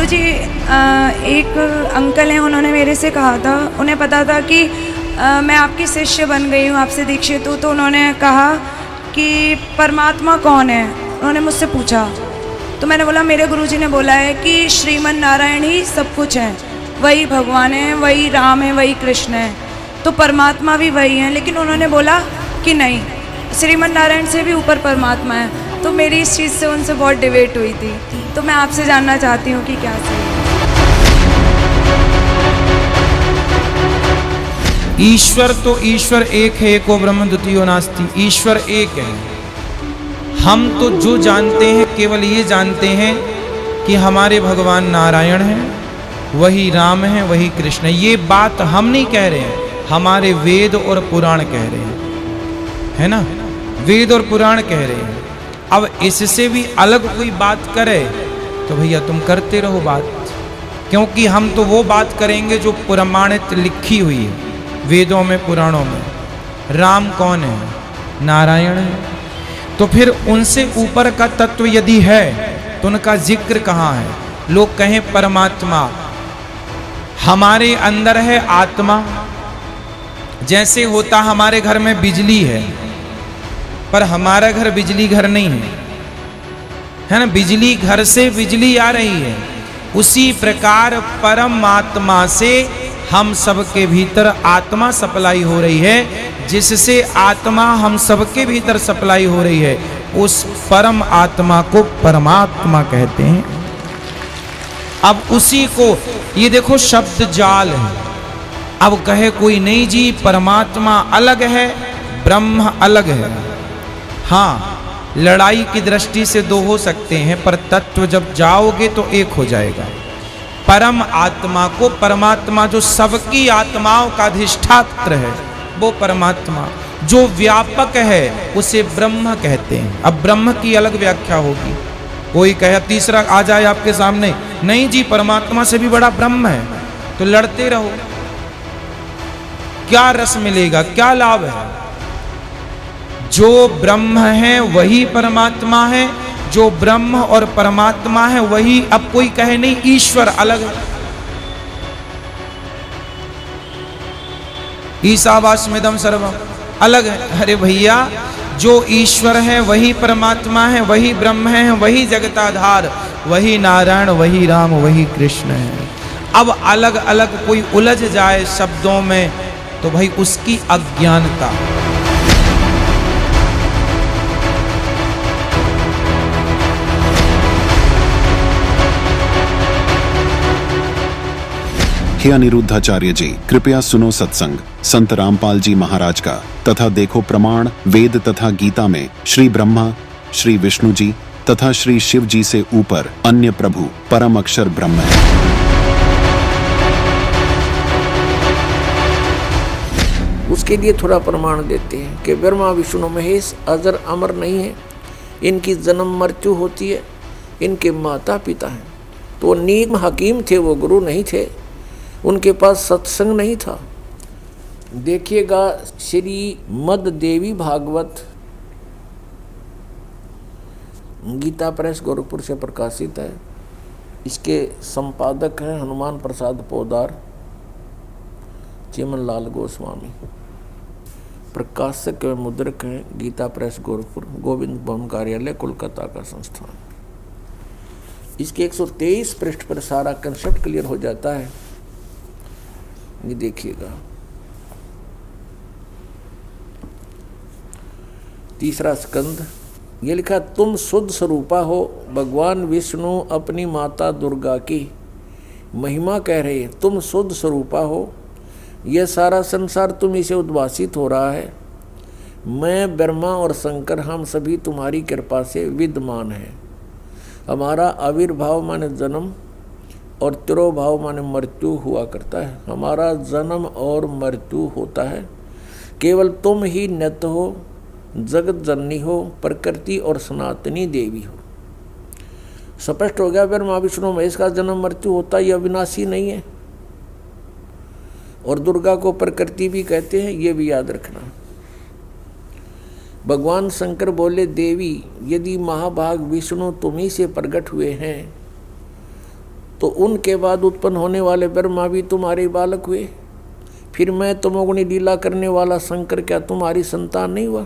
गुरुजी एक अंकल हैं, उन्होंने मेरे से कहा था, उन्हें पता था कि मैं आपकी शिष्य बन गई हूँ, आपसे दीक्षित हूँ, तो उन्होंने कहा कि परमात्मा कौन है, उन्होंने मुझसे पूछा। तो मैंने बोला मेरे गुरुजी ने बोला है कि श्रीमन नारायण ही सब कुछ है, वही भगवान है, वही राम है, वही कृष्ण है, तो परमात्मा भी वही है। लेकिन उन्होंने बोला कि नहीं, श्रीमन नारायण से भी ऊपर परमात्मा है। तो मेरी इस चीज़ से उनसे बहुत डिबेट हुई थी। तो मैं आपसे जानना चाहती हूँ कि क्या सही है। ईश्वर तो ईश्वर एक है, एको ब्रह्म द्वितीयो नास्ति। ईश्वर एक है। हम तो जो जानते हैं केवल ये जानते हैं कि हमारे भगवान नारायण हैं, वही राम है, वही कृष्ण है। ये बात हम नहीं कह रहे हैं, हमारे वेद और पुराण कह रहे हैं, है ना। वेद और पुराण कह रहे हैं। अब इससे भी अलग कोई बात करे तो भैया तुम करते रहो बात, क्योंकि हम तो वो बात करेंगे जो प्रमाणित लिखी हुई है वेदों में, पुराणों में। राम कौन है? नारायण है। तो फिर उनसे ऊपर का तत्व यदि है तो उनका जिक्र कहाँ है? लोग कहें परमात्मा, हमारे अंदर है आत्मा। जैसे होता हमारे घर में बिजली है, पर हमारा घर बिजली घर नहीं है ना। बिजली घर से बिजली आ रही है, उसी प्रकार परमात्मा से हम सबके भीतर आत्मा सप्लाई हो रही है, जिससे आत्मा हम सबके भीतर सप्लाई हो रही है। उस परम आत्मा को परमात्मा कहते हैं। अब उसी को ये देखो शब्द जाल है। अब कहे कोई नहीं जी परमात्मा अलग है, ब्रह्म अलग है। हाँ, लड़ाई की दृष्टि से दो हो सकते हैं, पर तत्व जब जाओगे तो एक हो जाएगा। परम आत्मा को परमात्मा, जो सबकी आत्माओं का अधिष्ठात्र है, वो परमात्मा। जो व्यापक है उसे ब्रह्म कहते हैं। अब ब्रह्म की अलग व्याख्या होगी। कोई कहे तीसरा आ जाए आपके सामने, नहीं जी परमात्मा से भी बड़ा ब्रह्म है, तो लड़ते रहो। क्या रस मिलेगा, क्या लाभ है? जो ब्रह्म है वही परमात्मा है, जो ब्रह्म और परमात्मा है वही। अब कोई कहे नहीं ईश्वर अलग है, ईशावास्मिदं सर्वम अलग है। अरे भैया, जो ईश्वर है वही परमात्मा है, वही ब्रह्म है, वही जगताधार, वही नारायण, वही राम, वही कृष्ण है। अब अलग अलग कोई उलझ जाए शब्दों में तो भाई उसकी अज्ञानता। हे अनिरुद्धाचार्य जी, कृपया सुनो सत्संग संत रामपाल जी महाराज का, तथा देखो प्रमाण वेद तथा गीता में श्री ब्रह्मा, श्री विष्णु जी तथा श्री शिव जी से ऊपर अन्य प्रभु परम अक्षर ब्रह्म है। उसके लिए थोड़ा प्रमाण देते हैं कि ब्रह्मा विष्णु महेश अजर अमर नहीं है, इनकी जन्म मृत्यु होती है, इनके माता पिता हैं। तो नीम हकीम थे, वो गुरु नहीं थे, उनके पास सत्संग नहीं था। देखिएगा श्री मद देवी भागवत गीता प्रेस गोरखपुर से प्रकाशित है। इसके संपादक हैं हनुमान प्रसाद पोदार, चिमन लाल गोस्वामी। प्रकाशक एवं मुद्रक हैं गीता प्रेस गोरखपुर, गोविंद भवन कार्यालय कोलकाता का संस्थान। इसके 123 पृष्ठ पर सारा कंसेप्ट क्लियर हो जाता है। ये देखिएगा, तीसरा स्कंद, ये लिखा तुम शुद्ध स्वरूपा हो। भगवान विष्णु अपनी माता दुर्गा की महिमा कह रहे हैं, तुम शुद्ध स्वरूपा हो, यह सारा संसार तुम्ही से उद्भासित हो रहा है। मैं ब्रह्मा और शंकर हम सभी तुम्हारी कृपा से विद्यमान हैं। हमारा आविर्भाव माने जन्म और तिरोभाव माने मृत्यु हुआ करता है। हमारा जन्म और मृत्यु होता है, केवल तुम ही नित्य हो, जगत जननी हो, प्रकृति और सनातनी देवी हो। स्पष्ट हो गया, ब्रह्मा विष्णु महेश का जन्म मृत्यु होता है, यह अविनाशी नहीं है। और दुर्गा को प्रकृति भी कहते हैं, ये भी याद रखना। भगवान शंकर बोले, देवी यदि महाभाग विष्णु तुम्ही से प्रकट हुए हैं तो उनके बाद उत्पन्न होने वाले ब्रह्मा भी तुम्हारे बालक हुए। फिर मैं तमोगुणी लीला करने वाला शंकर क्या तुम्हारी संतान नहीं हुआ?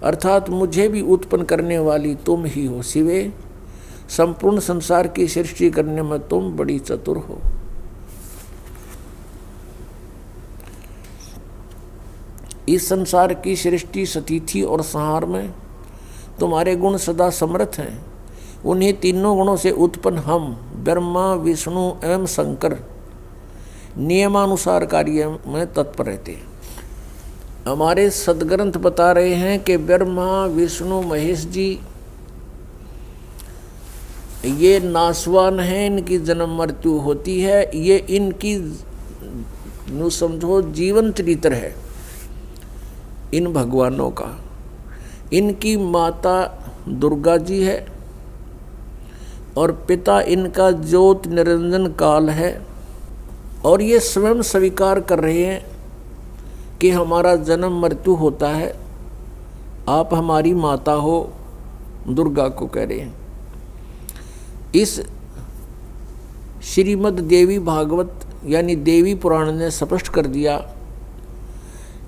अर्थात मुझे भी उत्पन्न करने वाली तुम ही हो शिवे। संपूर्ण संसार की सृष्टि करने में तुम बड़ी चतुर हो। इस संसार की सृष्टि स्थिति और संहार में तुम्हारे गुण सदा समर्थ हैं। उन्हीं तीनों गुणों से उत्पन्न हम ब्रह्मा विष्णु एवं शंकर नियमानुसार कार्य में तत्पर रहते हैं। हमारे सदग्रंथ बता रहे हैं कि ब्रह्मा विष्णु महेश जी ये नासवान हैं, इनकी जन्म मृत्यु होती है, ये इनकी नु समझो जीवन चरित्र है इन भगवानों का। इनकी माता दुर्गा जी है और पिता इनका ज्योत निरंजन काल है। और ये स्वयं स्वीकार कर रहे हैं कि हमारा जन्म मृत्यु होता है, आप हमारी माता हो, दुर्गा को कह रहे हैं। इस श्रीमद् देवी भागवत यानी देवी पुराण ने स्पष्ट कर दिया।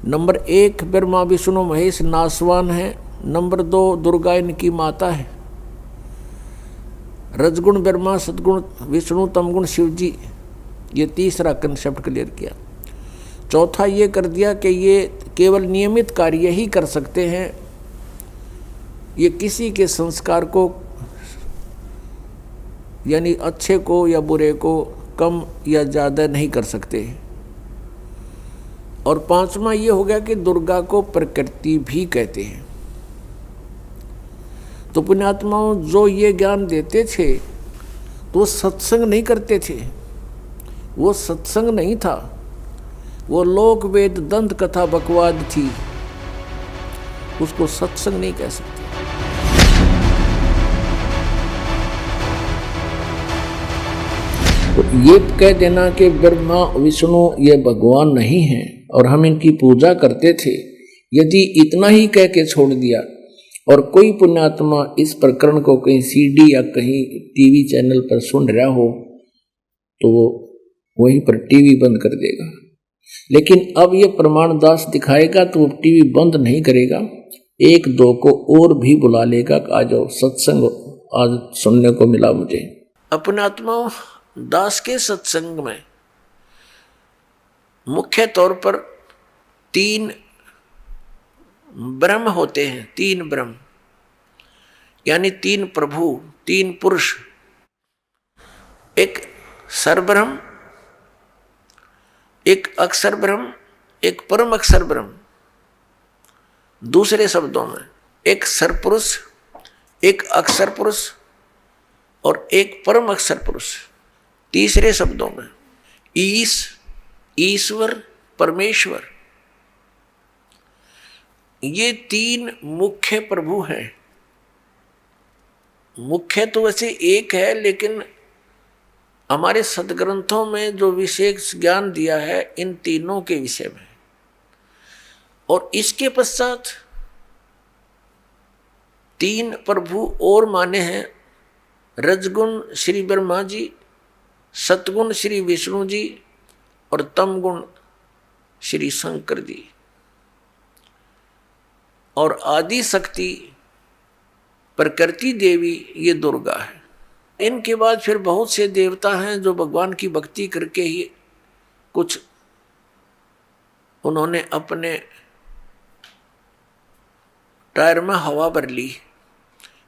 नंबर 1 ब्रह्मा विष्णु महेश नासवान है। नंबर 2 दुर्गा इनकी माता है। रजगुण ब्रह्मा, सदगुण विष्णु, तमगुण शिव जी। ये तीसरा कंसेप्ट क्लियर किया। चौथा ये कर दिया कि ये केवल नियमित कार्य ही कर सकते हैं, ये किसी के संस्कार को यानी अच्छे को या बुरे को कम या ज़्यादा नहीं कर सकते। और पांचवा ये हो गया कि दुर्गा को प्रकृति भी कहते हैं। तो पुण्यात्माओं जो ये ज्ञान देते थे तो वो सत्संग नहीं करते थे, वो सत्संग नहीं था, वो लोक वेद दंत कथा बकवाद थी, उसको सत्संग नहीं कह सकते। तो ये कह देना कि ब्रह्मा विष्णु ये भगवान नहीं हैं और हम इनकी पूजा करते थे, यदि इतना ही कह के छोड़ दिया और कोई पुण्यात्मा इस प्रकरण को कहीं सीडी या कहीं टीवी चैनल पर सुन रहा हो तो वो वहीं पर टीवी बंद कर देगा। लेकिन अब ये प्रमाण दास दिखाएगा तो वो टीवी बंद नहीं करेगा, 1-2 को और भी बुला लेगा कि आ जाओ सत्संग आज सुनने को मिला मुझे। अपने आत्मा दास के सत्संग में मुख्य तौर पर 3 ब्रह्म होते हैं, 3 ब्रह्म यानी 3 प्रभु, 3 पुरुष। एक सरब्रह्म, एक अक्षर ब्रह्म, एक परम अक्षर ब्रह्म। दूसरे शब्दों में एक सरपुरुष, एक अक्षर पुरुष और एक परम अक्षर पुरुष। तीसरे शब्दों में ईश्वर, परमेश्वर। ये 3 मुख्य प्रभु हैं। मुख्य तो वैसे एक है, लेकिन हमारे सदग्रंथों में जो विशेष ज्ञान दिया है इन तीनों के विषय में। और इसके पश्चात 3 प्रभु और माने हैं, रजगुण श्री ब्रह्मा जी, सतगुण श्री विष्णु जी और तमगुण श्री शंकर जी। और आदि शक्ति प्रकृति देवी ये दुर्गा है। इनके बाद फिर बहुत से देवता हैं जो भगवान की भक्ति करके ही कुछ उन्होंने अपने टायर में हवा भर ली,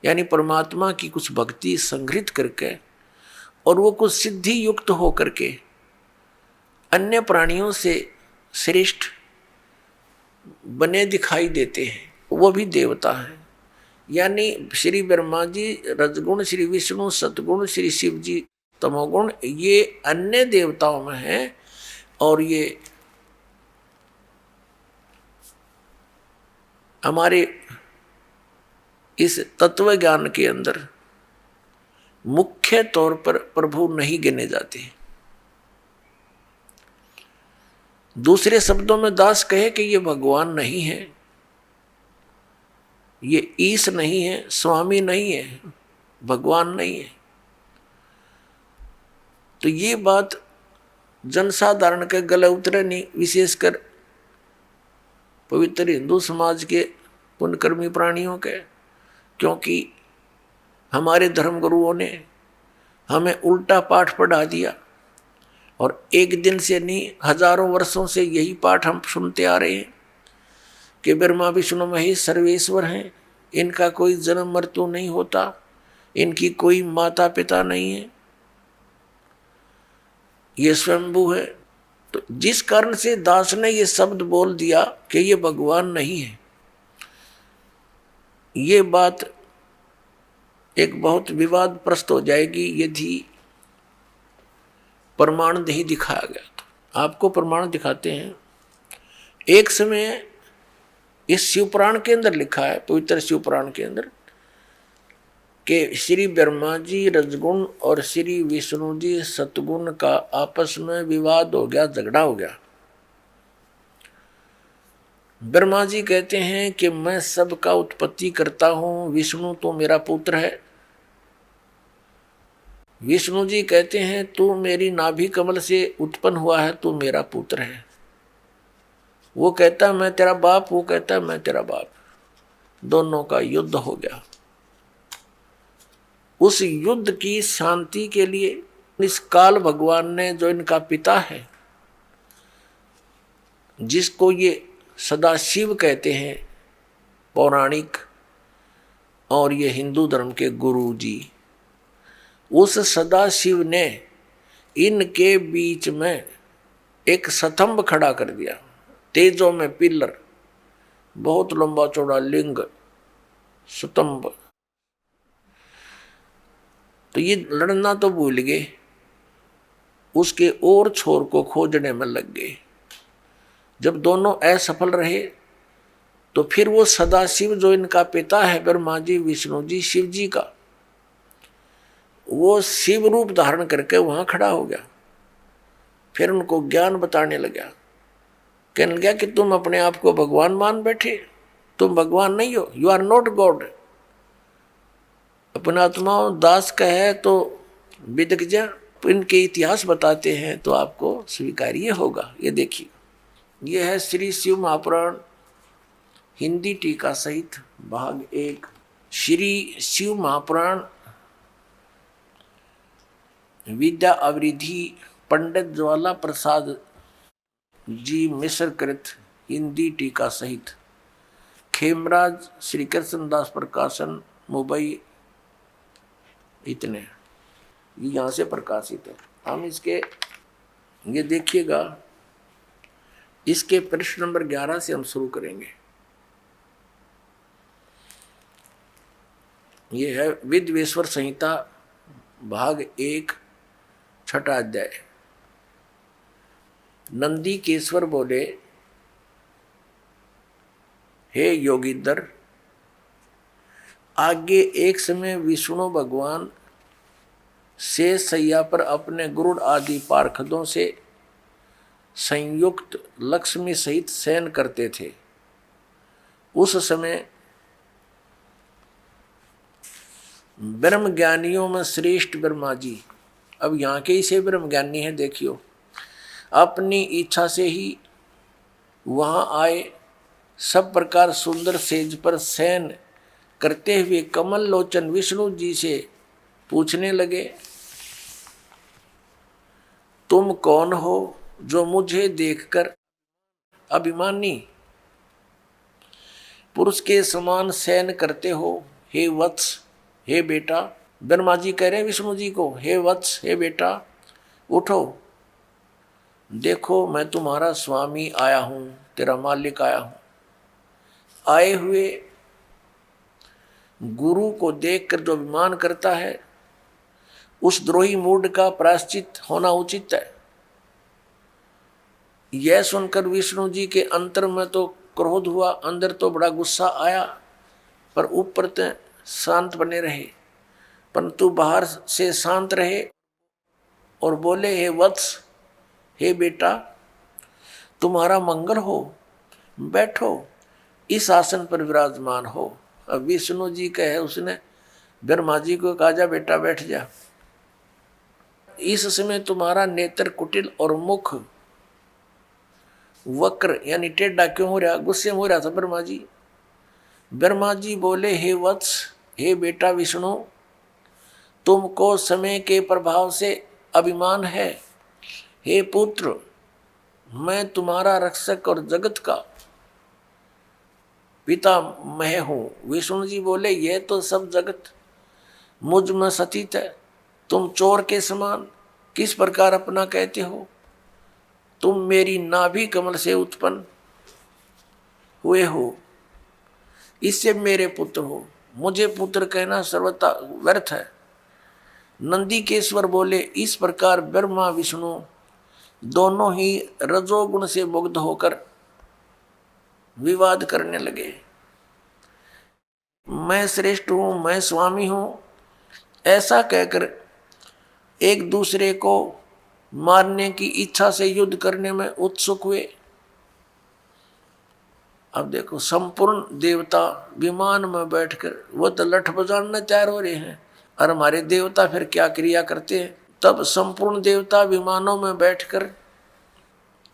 यानी परमात्मा की कुछ भक्ति संग्रहित करके, और वो कुछ सिद्धि युक्त हो करके अन्य प्राणियों से श्रेष्ठ बने दिखाई देते हैं, वो भी देवता हैं। यानी श्री ब्रह्मा जी, रजगुण श्री विष्णु, सतगुण श्री शिव जी, तमोगुण ये अन्य देवताओं में हैं। और ये हमारे इस तत्व ज्ञान के अंदर मुख्य तौर पर प्रभु नहीं गिने जाते। दूसरे शब्दों में दास कहे कि ये भगवान नहीं है, ये ईश नहीं है, स्वामी नहीं है, भगवान नहीं है। तो ये बात जनसाधारण के गले उतरे नहीं, विशेषकर पवित्र हिंदू समाज के पुण्यकर्मी प्राणियों के, क्योंकि हमारे धर्मगुरुओं ने हमें उल्टा पाठ पढ़ा दिया और एक दिन से नहीं हजारों वर्षों से यही पाठ हम सुनते आ रहे हैं कि ब्रह्मा विष्णु महेश सर्वेश्वर हैं, इनका कोई जन्म मृत्यु नहीं होता, इनकी कोई माता पिता नहीं है, ये स्वयंभू है। तो जिस कारण से दास ने ये शब्द बोल दिया कि ये भगवान नहीं है, ये बात एक बहुत विवादप्रस्त हो जाएगी यदि प्रमाण नहीं दिखाया गया। तो आपको प्रमाण दिखाते हैं। एक समय इस शिवपुराण के अंदर लिखा है, पवित्र शिवपुराण के अंदर, कि श्री ब्रह्मा जी रजगुण और श्री विष्णु जी सतगुण का आपस में विवाद हो गया, झगड़ा हो गया। ब्रह्मा जी कहते हैं कि मैं सबका उत्पत्ति करता हूं, विष्णु तो मेरा पुत्र है। विष्णु जी कहते हैं तू मेरी नाभि कमल से उत्पन्न हुआ है, तू मेरा पुत्र है। वो कहता है मैं तेरा बाप, वो कहता है मैं तेरा बाप। दोनों का युद्ध हो गया। उस युद्ध की शांति के लिए इस काल भगवान ने, जो इनका पिता है, जिसको ये सदाशिव कहते हैं पौराणिक, और ये हिंदू धर्म के गुरु जी, उस सदाशिव ने इनके बीच में एक स्तंभ खड़ा कर दिया, तेजों में पिलर, बहुत लंबा चौड़ा लिंग स्तंभ। तो ये लड़ना तो भूल गए, उसके और छोर को खोजने में लग गए। जब दोनों असफल रहे तो फिर वो सदाशिव, जो इनका पिता है ब्रह्मा जी, विष्णु जी, शिव जी का, वो शिव रूप धारण करके वहां खड़ा हो गया। फिर उनको ज्ञान बताने लगा, कहने लगा कि तुम अपने आप को भगवान मान बैठे, तुम भगवान नहीं हो, यू आर नॉट गॉड। अपना आत्मा दास का है तो विदग जा, इनके इतिहास बताते हैं तो आपको स्वीकार्य होगा। ये देखिए, ये है श्री शिव महापुराण हिंदी टीका सहित भाग 1। श्री शिव महापुराण विद्या अवरिधि पंडित ज्वाला प्रसाद जी मिश्र कृत हिंदी टीका सहित, खेमराज श्री कृष्णदास प्रकाशन मुंबई, इतने यहाँ से प्रकाशित है। हम इसके ये देखिएगा, इसके प्रश्न नंबर 11 से हम शुरू करेंगे। ये है विद्वेश्वर संहिता भाग 1 छठा अध्याय। नंदी केश्वर बोले, हे योगींद्र, आगे एक समय विष्णु भगवान शेष सैया पर अपने गरुड़ आदि पार्षदों से संयुक्त लक्ष्मी सहित शयन करते थे। उस समय ब्रह्म ज्ञानियों में श्रेष्ठ ब्रह्मा जी, अब यहाँ के ही से ब्रह्म ज्ञानी है, देखियो, अपनी इच्छा से ही वहाँ आए। सब प्रकार सुंदर सेज पर शयन करते हुए कमल लोचन विष्णु जी से पूछने लगे, तुम कौन हो जो मुझे देखकर अभिमानी पुरुष के समान शयन करते हो? हे वत्स, हे बेटा। ब्रह्मा जी कह रहे हैं विष्णु जी को, हे वत्स, हे बेटा, उठो, देखो मैं तुम्हारा स्वामी आया हूं, तेरा मालिक आया हूं। आए हुए गुरु को देखकर जो अभिमान करता है, उस द्रोही मूड का प्रायश्चित होना उचित है। यह सुनकर विष्णु जी के अंतर में तो क्रोध हुआ, अंदर तो बड़ा गुस्सा आया, पर ऊपर तो शांत बने रहे, परंतु बाहर से शांत रहे और बोले, हे वत्स, हे बेटा, तुम्हारा मंगल हो, बैठो, इस आसन पर विराजमान हो। अब विष्णु जी कहे, उसने ब्रह्मा जी को कहा, जा बेटा बैठ जा। इस समय तुम्हारा नेत्र कुटिल और मुख वक्र यानी टेढ़ा क्यों हो रहा? गुस्से में हो रहा था ब्रह्मा जी। ब्रह्मा जी बोले, हे वत्स, हे बेटा विष्णु, तुमको समय के प्रभाव से अभिमान है। हे पुत्र, मैं तुम्हारा रक्षक और जगत का पिता मैं हूं। विष्णु जी बोले, यह तो सब जगत मुझ में सचित है, तुम चोर के समान किस प्रकार अपना कहते हो? तुम मेरी नाभि कमल से उत्पन्न हुए हो, इससे मेरे पुत्र हो। मुझे पुत्र कहना सर्वथा व्यर्थ है। नंदीकेश्वर बोले, इस प्रकार ब्रह्मा विष्णु दोनों ही रजोगुण से मुग्ध होकर विवाद करने लगे। मैं श्रेष्ठ हूं, मैं स्वामी हूं, ऐसा कहकर एक दूसरे को मारने की इच्छा से युद्ध करने में उत्सुक हुए। अब देखो, संपूर्ण देवता विमान में बैठकर वो तो लठ बजाने तैयार हो रहे हैं, और हमारे देवता फिर क्या क्रिया करते हैं। तब संपूर्ण देवता विमानों में बैठकर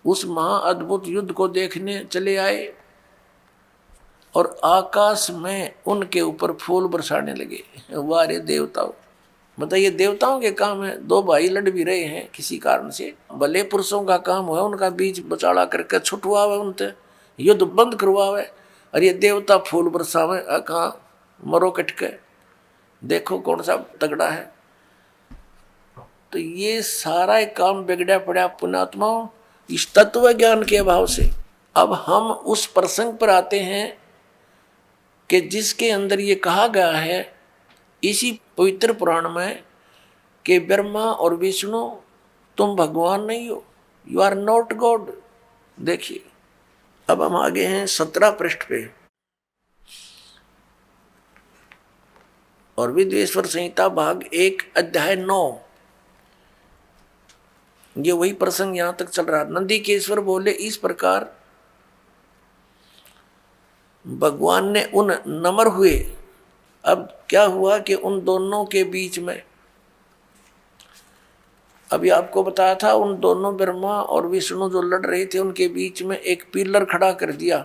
उस महाअद्भुत युद्ध को देखने चले आए और आकाश में उनके ऊपर फूल बरसाने लगे। वारे देवताओं, बताइए, देवताओं के काम है। दो भाई लड़ भी रहे हैं किसी कारण से, भले पुरुषों का काम है उनका बीच बचाड़ा करके छुटवावे, उनसे युद्ध बंद करवावे, और ये देवता फूल बरसावे। कहाँ मरो कटके, देखो कौन सा तगड़ा है। तो ये सारा एक काम बिगड़ा पड़ा पुण्यात्माओं इस तत्व ज्ञान के अभाव से। अब हम उस प्रसंग पर आते हैं कि जिसके अंदर ये कहा गया है इसी पवित्र पुराण में कि ब्रह्मा और विष्णु तुम भगवान नहीं हो, यू आर नॉट गॉड। देखिए, अब हम आगे हैं 17 पृष्ठ पे, और विद्वेश्वर संहिता भाग 1 अध्याय 9। ये वही प्रसंग यहां तक चल रहा। नंदीकेश्वर बोले, इस प्रकार भगवान ने उन नम्र हुए। अब क्या हुआ कि उन दोनों के बीच में, अभी आपको बताया था, उन दोनों ब्रह्मा और विष्णु जो लड़ रहे थे उनके बीच में एक पिलर खड़ा कर दिया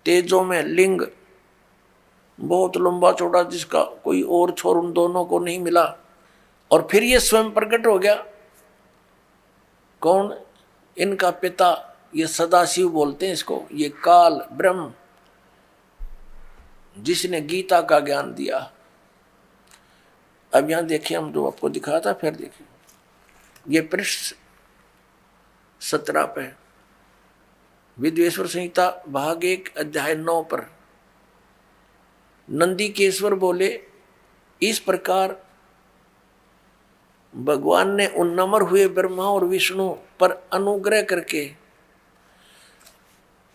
तेजों में, लिंग बहुत लंबा चौड़ा, जिसका कोई और छोर उन दोनों को नहीं मिला। और फिर ये स्वयं प्रकट हो गया। कौन? इनका पिता, ये सदाशिव बोलते हैं इसको, ये काल ब्रह्म, जिसने गीता का ज्ञान दिया। अब यहां देखिए, हम जो आपको दिखाया था, फिर देखिए ये पृष्ठ 17 पे, विद्वेश्वर संहिता भाग 1 अध्याय 9 पर नंदीकेश्वर बोले, इस प्रकार भगवान ने उन नम्र हुए ब्रह्मा और विष्णु पर अनुग्रह करके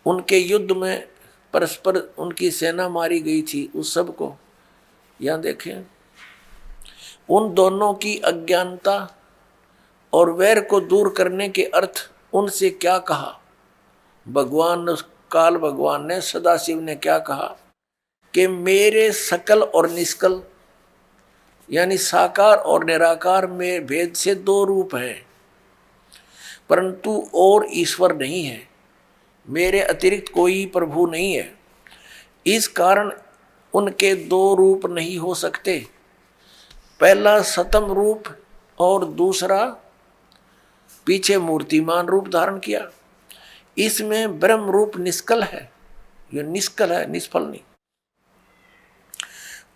उनके युद्ध में परस्पर उनकी सेना मारी गई थी उस सब को। यहां देखें, उन दोनों की अज्ञानता और वैर को दूर करने के अर्थ उनसे क्या कहा। भगवान काल भगवान ने, सदाशिव ने क्या कहा कि मेरे सकल और निष्कल यानी साकार और निराकार में भेद से 2 रूप हैं, परंतु और ईश्वर नहीं है, मेरे अतिरिक्त कोई प्रभु नहीं है। इस कारण उनके 2 रूप नहीं हो सकते। पहला सतम रूप और दूसरा पीछे मूर्तिमान रूप धारण किया। इसमें ब्रह्म रूप निष्कल है, ये निष्कल है, निष्फल नहीं,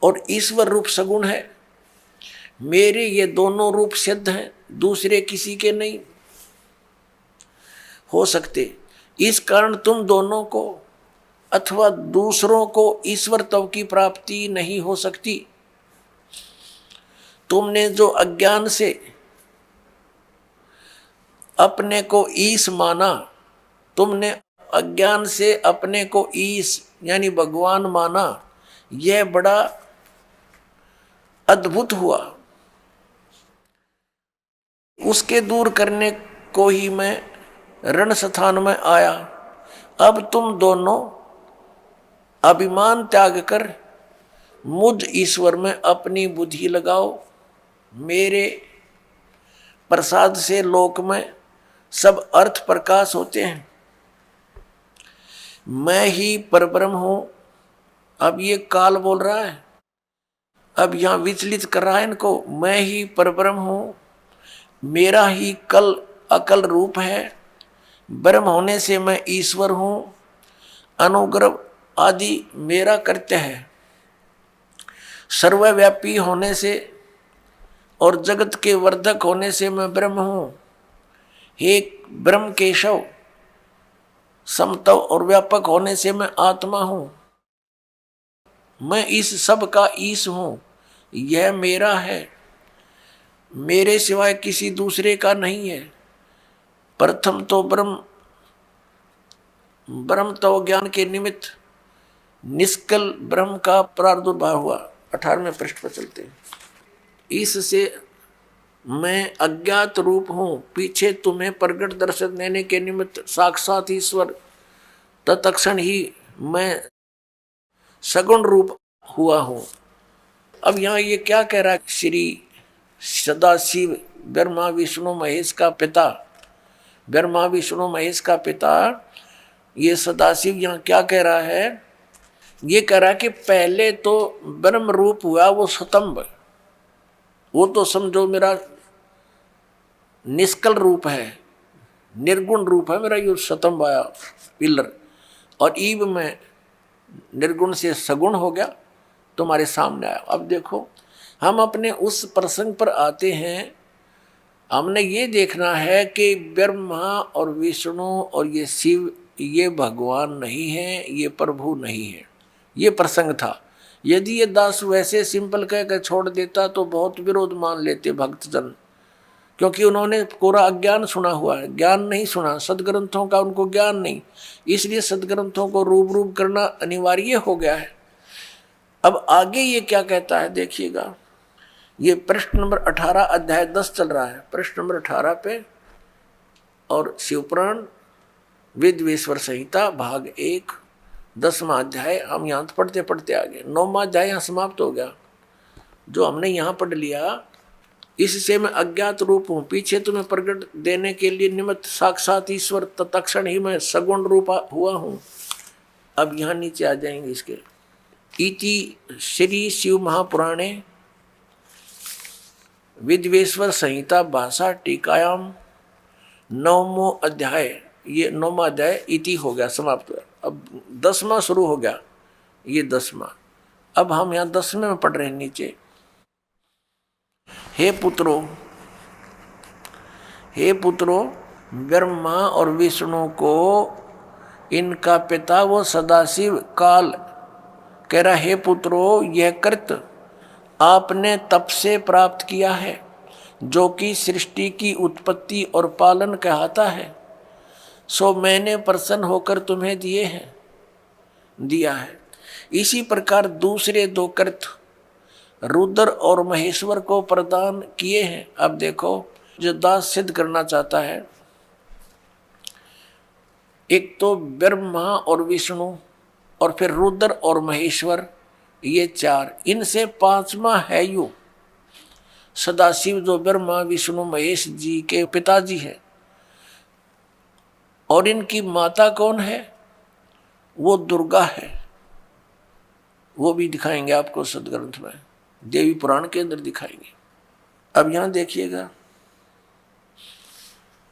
और ईश्वर रूप सगुण है। मेरे ये दोनों रूप सिद्ध हैं, दूसरे किसी के नहीं हो सकते। इस कारण तुम दोनों को अथवा दूसरों को ईश्वरत्व की प्राप्ति नहीं हो सकती। तुमने जो अज्ञान से अपने को ईश माना, तुमने अज्ञान से अपने को ईश यानी भगवान माना, यह बड़ा अद्भुत हुआ। उसके दूर करने को ही मैं रण स्थान में आया। अब तुम दोनों अभिमान त्याग कर मुझ ईश्वर में अपनी बुद्धि लगाओ। मेरे प्रसाद से लोक में सब अर्थ प्रकाश होते हैं। मैं ही परब्रह्म हूं। अब ये काल बोल रहा है, अब यहां विचलित कर रहा है इनको। मैं ही परब्रह्म हूं, मेरा ही कल अकल रूप है। ब्रह्म होने से मैं ईश्वर हूं। अनुग्रह आदि मेरा कृत्य है। सर्वव्यापी होने से और जगत के वर्धक होने से मैं ब्रह्म हूं। हे ब्रह्म केशव, समतव और व्यापक होने से मैं आत्मा हूं। मैं इस सब का ईश हूं। यह मेरा है, मेरे सिवाय किसी दूसरे का नहीं है। प्रथम तो ब्रह्म तो ज्ञान के निमित्त निष्कल ब्रह्म का प्रादुर्भाव हुआ। 18वें पृष्ठ पर चलते हैं। इससे मैं अज्ञात रूप हूं, पीछे तुम्हें प्रगट दर्शन देने के निमित्त साक्षात ईश्वर तत्क्षण ही मैं सगुण रूप हुआ हूं। अब यहां ये क्या कह रहा है? श्री सदाशिव ब्रह्मा विष्णु महेश का पिता, ब्रह्मा विष्णु महेश का पिता ये सदाशिव यहां क्या कह रहा है? ये कह रहा है कि पहले तो ब्रह्म रूप हुआ वो स्तंभ, वो तो समझो मेरा निष्कल रूप है, निर्गुण रूप है मेरा। ये स्तंभ आया पिलर, और ईब में निर्गुण से सगुण हो गया, तुम्हारे सामने आया। अब देखो हम अपने उस प्रसंग पर आते हैं। हमने ये देखना है कि ब्रह्मा और विष्णु और ये शिव ये भगवान नहीं है, ये प्रभु नहीं है। ये प्रसंग था। यदि ये दास वैसे सिंपल कह कर छोड़ देता तो बहुत विरोध मान लेते भक्तजन, क्योंकि उन्होंने पूरा अज्ञान सुना हुआ है, ज्ञान नहीं सुना सदग्रंथों का, उनको ज्ञान नहीं। इसलिए सदग्रंथों को रूप करना अनिवार्य हो गया है। अब आगे ये क्या कहता है देखिएगा। ये पृष्ठ नंबर 18 अध्याय 10 चल रहा है, पृष्ठ नंबर 18 पे। और शिवपुराण वेदवेश्वर संहिता भाग 1 10वां अध्याय हम यहाँ पढ़ते पढ़ते आगे। 9वां अध्याय यहाँ समाप्त हो गया। जो हमने यहाँ पढ़ लिया, इससे मैं अज्ञात रूप हूँ, पीछे तुम्हें प्रकट देने के लिए निमित्त साक्षात ईश्वर तत्क्षण ही मैं सगुण रूप हुआ हूँ। अब यहाँ नीचे आ जाएंगे इसके। इति श्री शिव महापुराणे विद्वेश्वर संहिता भाषा टीकायाम 9वां अध्याय, ये 9वां अध्याय इति हो गया, समाप्त हुआ। अब 10वां शुरू हो गया, ये 10वां। अब हम यहाँ 10वें में पढ़ रहे हैं नीचे। हे पुत्रों, ब्रह्मा और विष्णु को इनका पिता वो सदाशिव काल कह रहा, हे पुत्रों, यह कृत आपने तप से प्राप्त किया है, जो कि सृष्टि की उत्पत्ति और पालन कहता है। सो मैंने प्रसन्न होकर तुम्हें दिया है। इसी प्रकार दूसरे 2 कृत रुद्र और महेश्वर को प्रदान किए हैं। अब देखो, जो दास सिद्ध करना चाहता है, एक तो ब्रह्मा और विष्णु और फिर रुद्र और महेश्वर, ये 4, इनसे 5वां है यू सदाशिव, जो ब्रह्मा विष्णु महेश जी के पिताजी है। और इनकी माता कौन है? वो दुर्गा है। वो भी दिखाएंगे आपको सदग्रंथ में, देवी पुराण के अंदर दिखाएंगे। अब यहां देखिएगा,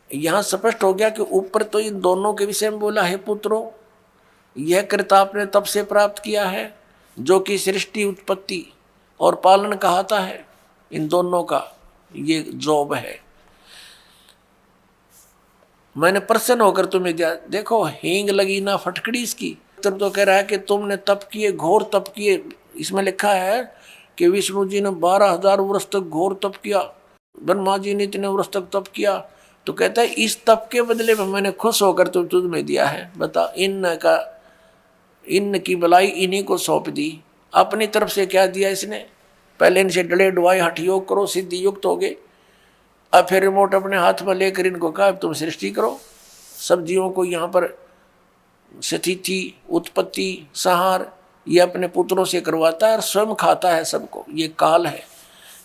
यहां स्पष्ट हो गया कि ऊपर तो इन दोनों के विषय में बोला है, पुत्रों, यह कृत आपने तब से प्राप्त किया है, जो कि सृष्टि उत्पत्ति और पालन कहता है। इन दोनों का ये जॉब है। मैंने प्रसन्न होकर तुम्हें दिया। देखो, हींग लगी ना फटकड़ी इसकी। तो कह रहा है कि तुमने तप किए, घोर तप किए। इसमें लिखा है कि विष्णु जी ने 12,000 वर्ष तक घोर तप किया, ब्रह्मा जी ने इतने वर्ष तक तप किया। तो कहता है इस तप के बदले में मैंने खुश होकर तुम्हें दिया है। बता, इन की भलाई इन्हीं को सौंप दी। अपनी तरफ से क्या दिया इसने? पहले इनसे डले डुआई हठ योग करो, सिद्धि युक्त हो गए। अब फिर रिमोट अपने हाथ में लेकर इनको कहा तुम सृष्टि करो। सब जीवों को यहाँ पर स्थिति उत्पत्ति संहार ये अपने पुत्रों से करवाता है और स्वयं खाता है सबको। ये काल है।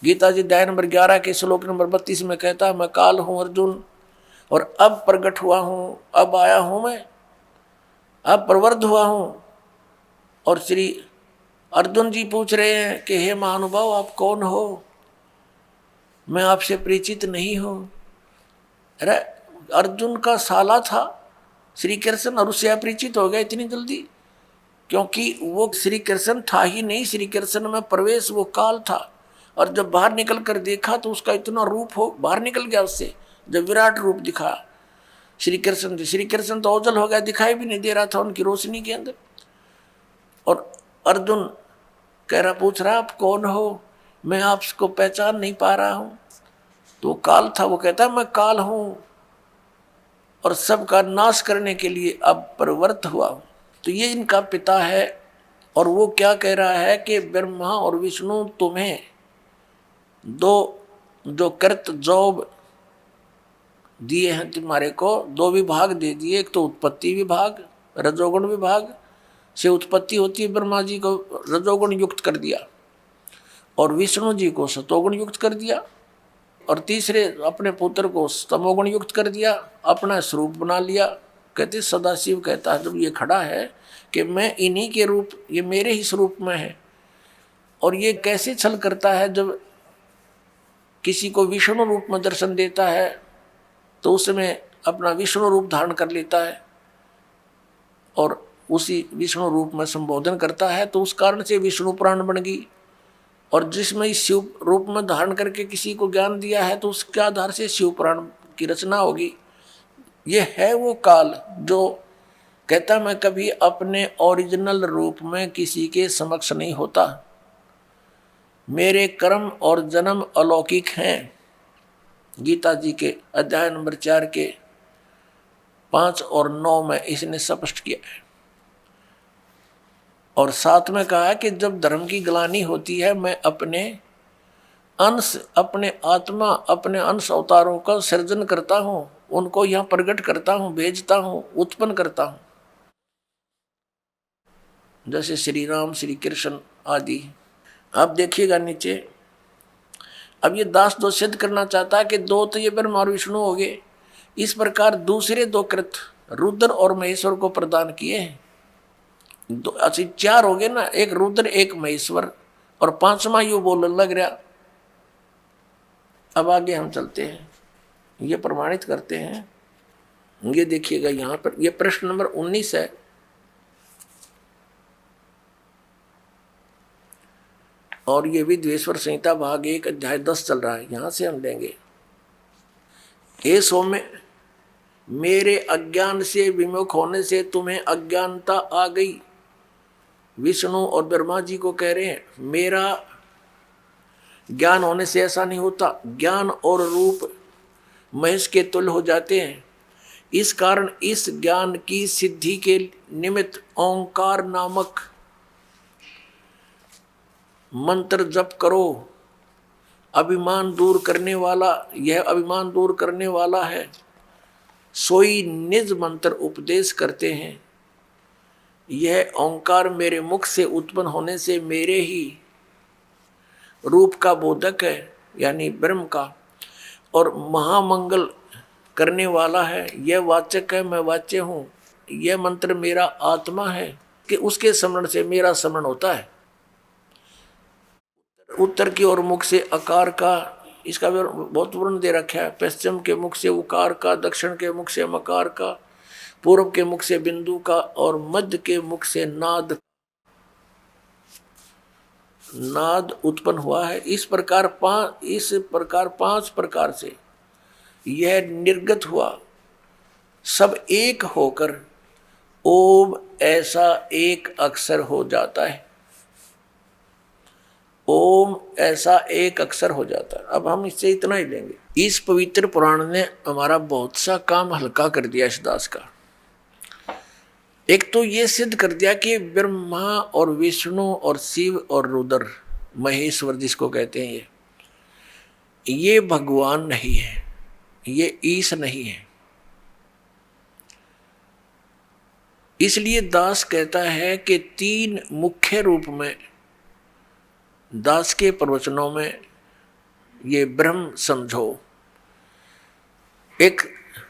गीता जी अध्याय नंबर 11 के श्लोक नंबर 32 में कहता है, मैं काल हूं अर्जुन और अब प्रकट हुआ हूं, अब आया हूं मैं, अब प्रवृद्ध हुआ हूं। और श्री अर्जुन जी पूछ रहे हैं कि हे महानुभाव आप कौन हो, मैं आपसे परिचित नहीं हूं। अरे अर्जुन का साला था श्री कृष्ण और उससे अपरिचित हो गया इतनी जल्दी, क्योंकि वो श्री कृष्ण था ही नहीं, श्री कृष्ण में प्रवेश वो काल था। और जब बाहर निकल कर देखा तो उसका इतना रूप हो बाहर निकल गया उससे, जब विराट रूप दिखा श्री कृष्ण तो ओझल हो गया, दिखाई भी नहीं दे रहा था उनकी रोशनी के अंदर। और अर्जुन कह रहा, पूछ रहा आप कौन हो, मैं आपको पहचान नहीं पा रहा हूं। तो वो काल था, वो कहता मैं काल हूं और सबका नाश करने के लिए अब प्रवृत्त हुआ हूं। तो ये इनका पिता है। और वो क्या कह रहा है कि ब्रह्मा और विष्णु तुम्हें दो जो कृत जॉब दिए हैं, तुम्हारे को दो विभाग दे दिए। एक तो उत्पत्ति विभाग, रजोगुण विभाग से उत्पत्ति होती है, ब्रह्मा जी को रजोगुण युक्त कर दिया और विष्णु जी को सतोगुण युक्त कर दिया, और तीसरे अपने पुत्र को तमोगुण युक्त कर दिया, अपना स्वरूप बना लिया। कहते सदाशिव कहता है जब ये खड़ा है कि मैं इन्हीं के रूप, ये मेरे ही स्वरूप में है। और ये कैसे छल करता है, जब किसी को विष्णु रूप में दर्शन देता है तो उसमें अपना विष्णु रूप धारण कर लेता है और उसी विष्णु रूप में संबोधन करता है, तो उस कारण से विष्णु पुराण बन गई। और जिसमें इस शिव रूप में धारण करके किसी को ज्ञान दिया है तो उसके आधार से शिव पुराण की रचना होगी। ये है वो काल जो कहता मैं कभी अपने ओरिजिनल रूप में किसी के समक्ष नहीं होता, मेरे कर्म और जन्म अलौकिक हैं। गीता जी के अध्याय नंबर 4 के 5 और 9 में इसने स्पष्ट किया है। और साथ में कहा है कि जब धर्म की ग्लानि होती है, मैं अपने अंश, अपने आत्मा, अपने अंश अवतारों का सृजन करता हूं, उनको यहां प्रकट करता हूं, भेजता हूं, उत्पन्न करता हूं, जैसे श्री राम, श्री कृष्ण आदि। अब देखिएगा नीचे, अब ये दास दो सिद्ध करना चाहता है कि दो तो ये ब्रह्मा और विष्णु हो गए, इस प्रकार दूसरे दो कृत रुद्र और महेश्वर को प्रदान किए हैं। दो अच्छी 4 हो गए ना, एक रुद्र एक महेश्वर और 5वां यू बोलने लग रहा। अब आगे हम चलते हैं, ये प्रमाणित करते हैं। ये देखिएगा यहाँ पर, ये प्रश्न नंबर 19 है। और ये विद्वेश्वर संहिता भाग 1 अध्याय 10 चल रहा है, यहां से हम लेंगे। हे सौम्य, मेरे अज्ञान से विमुख होने से तुम्हें अज्ञानता आ गई। विष्णु और ब्रह्मा जी को कह रहे हैं मेरा ज्ञान होने से ऐसा नहीं होता, ज्ञान और रूप महेश के तुल्य हो जाते हैं। इस कारण इस ज्ञान की सिद्धि के निमित्त ओंकार नामक मंत्र जप करो। अभिमान दूर करने वाला, यह अभिमान दूर करने वाला है, सोई निज मंत्र उपदेश करते हैं। यह ओंकार मेरे मुख से उत्पन्न होने से मेरे ही रूप का बोधक है, यानी ब्रह्म का, और महामंगल करने वाला है। यह वाचक है, मैं वाच्य हूँ। यह मंत्र मेरा आत्मा है कि उसके स्मरण से मेरा स्मरण होता है। उत्तर की ओर मुख से आकार का, इसका बहुत वर्ण दे रखा है। पश्चिम के मुख से उकार का, दक्षिण के मुख से मकार का, पूर्व के मुख से बिंदु का और मध्य के मुख से नाद उत्पन्न हुआ है। इस प्रकार 5 प्रकार से यह निर्गत हुआ, सब एक होकर ओम ऐसा एक अक्षर हो जाता है। ओम ऐसा एक अक्षर हो जाता है। अब हम इससे इतना ही लेंगे। इस पवित्र पुराण ने हमारा बहुत सा काम हल्का कर दिया इस दास का। एक तो ये सिद्ध कर दिया कि ब्रह्मा और विष्णु और शिव और रुद्र, महेश्वर जिसको कहते हैं, ये भगवान नहीं है, ये ईश नहीं है। इसलिए दास कहता है कि 3 मुख्य रूप में दास के प्रवचनों में ये ब्रह्म समझो। एक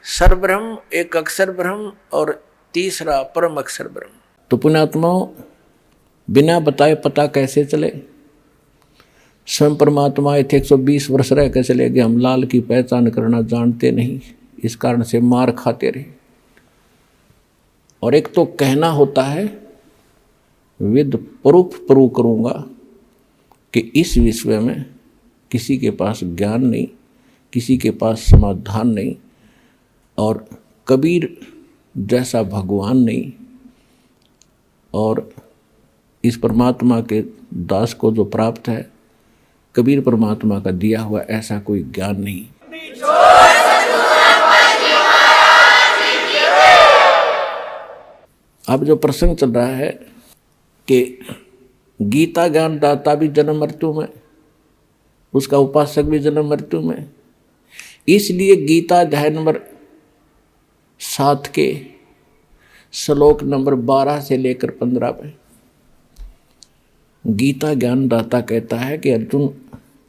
सरब्रह्म, एक अक्षर ब्रह्म और तीसरा परम अक्षर ब्रह्म। तो पुण्यात्माओं, बिना बताए पता कैसे चले? स्वयं परमात्मा आए थे, 120 वर्ष रह के चले गए। हम लाल की पहचान करना जानते नहीं, इस कारण से मार खाते रहे। और एक तो कहना होता है, विद प्रूफ प्रूव करूंगा कि इस विषय में किसी के पास ज्ञान नहीं, किसी के पास समाधान नहीं, और कबीर जैसा भगवान नहीं, और इस परमात्मा के दास को जो प्राप्त है, कबीर परमात्मा का दिया हुआ ऐसा कोई ज्ञान नहीं। अब जो प्रसंग चल रहा है कि गीता ज्ञान दाता भी जन्म मृत्यु में, उसका उपासक भी जन्म मृत्यु में, इसलिए गीता अध्याय नंबर 7 के श्लोक नंबर 12 से लेकर 15 में गीता ज्ञान दाता कहता है कि अर्जुन,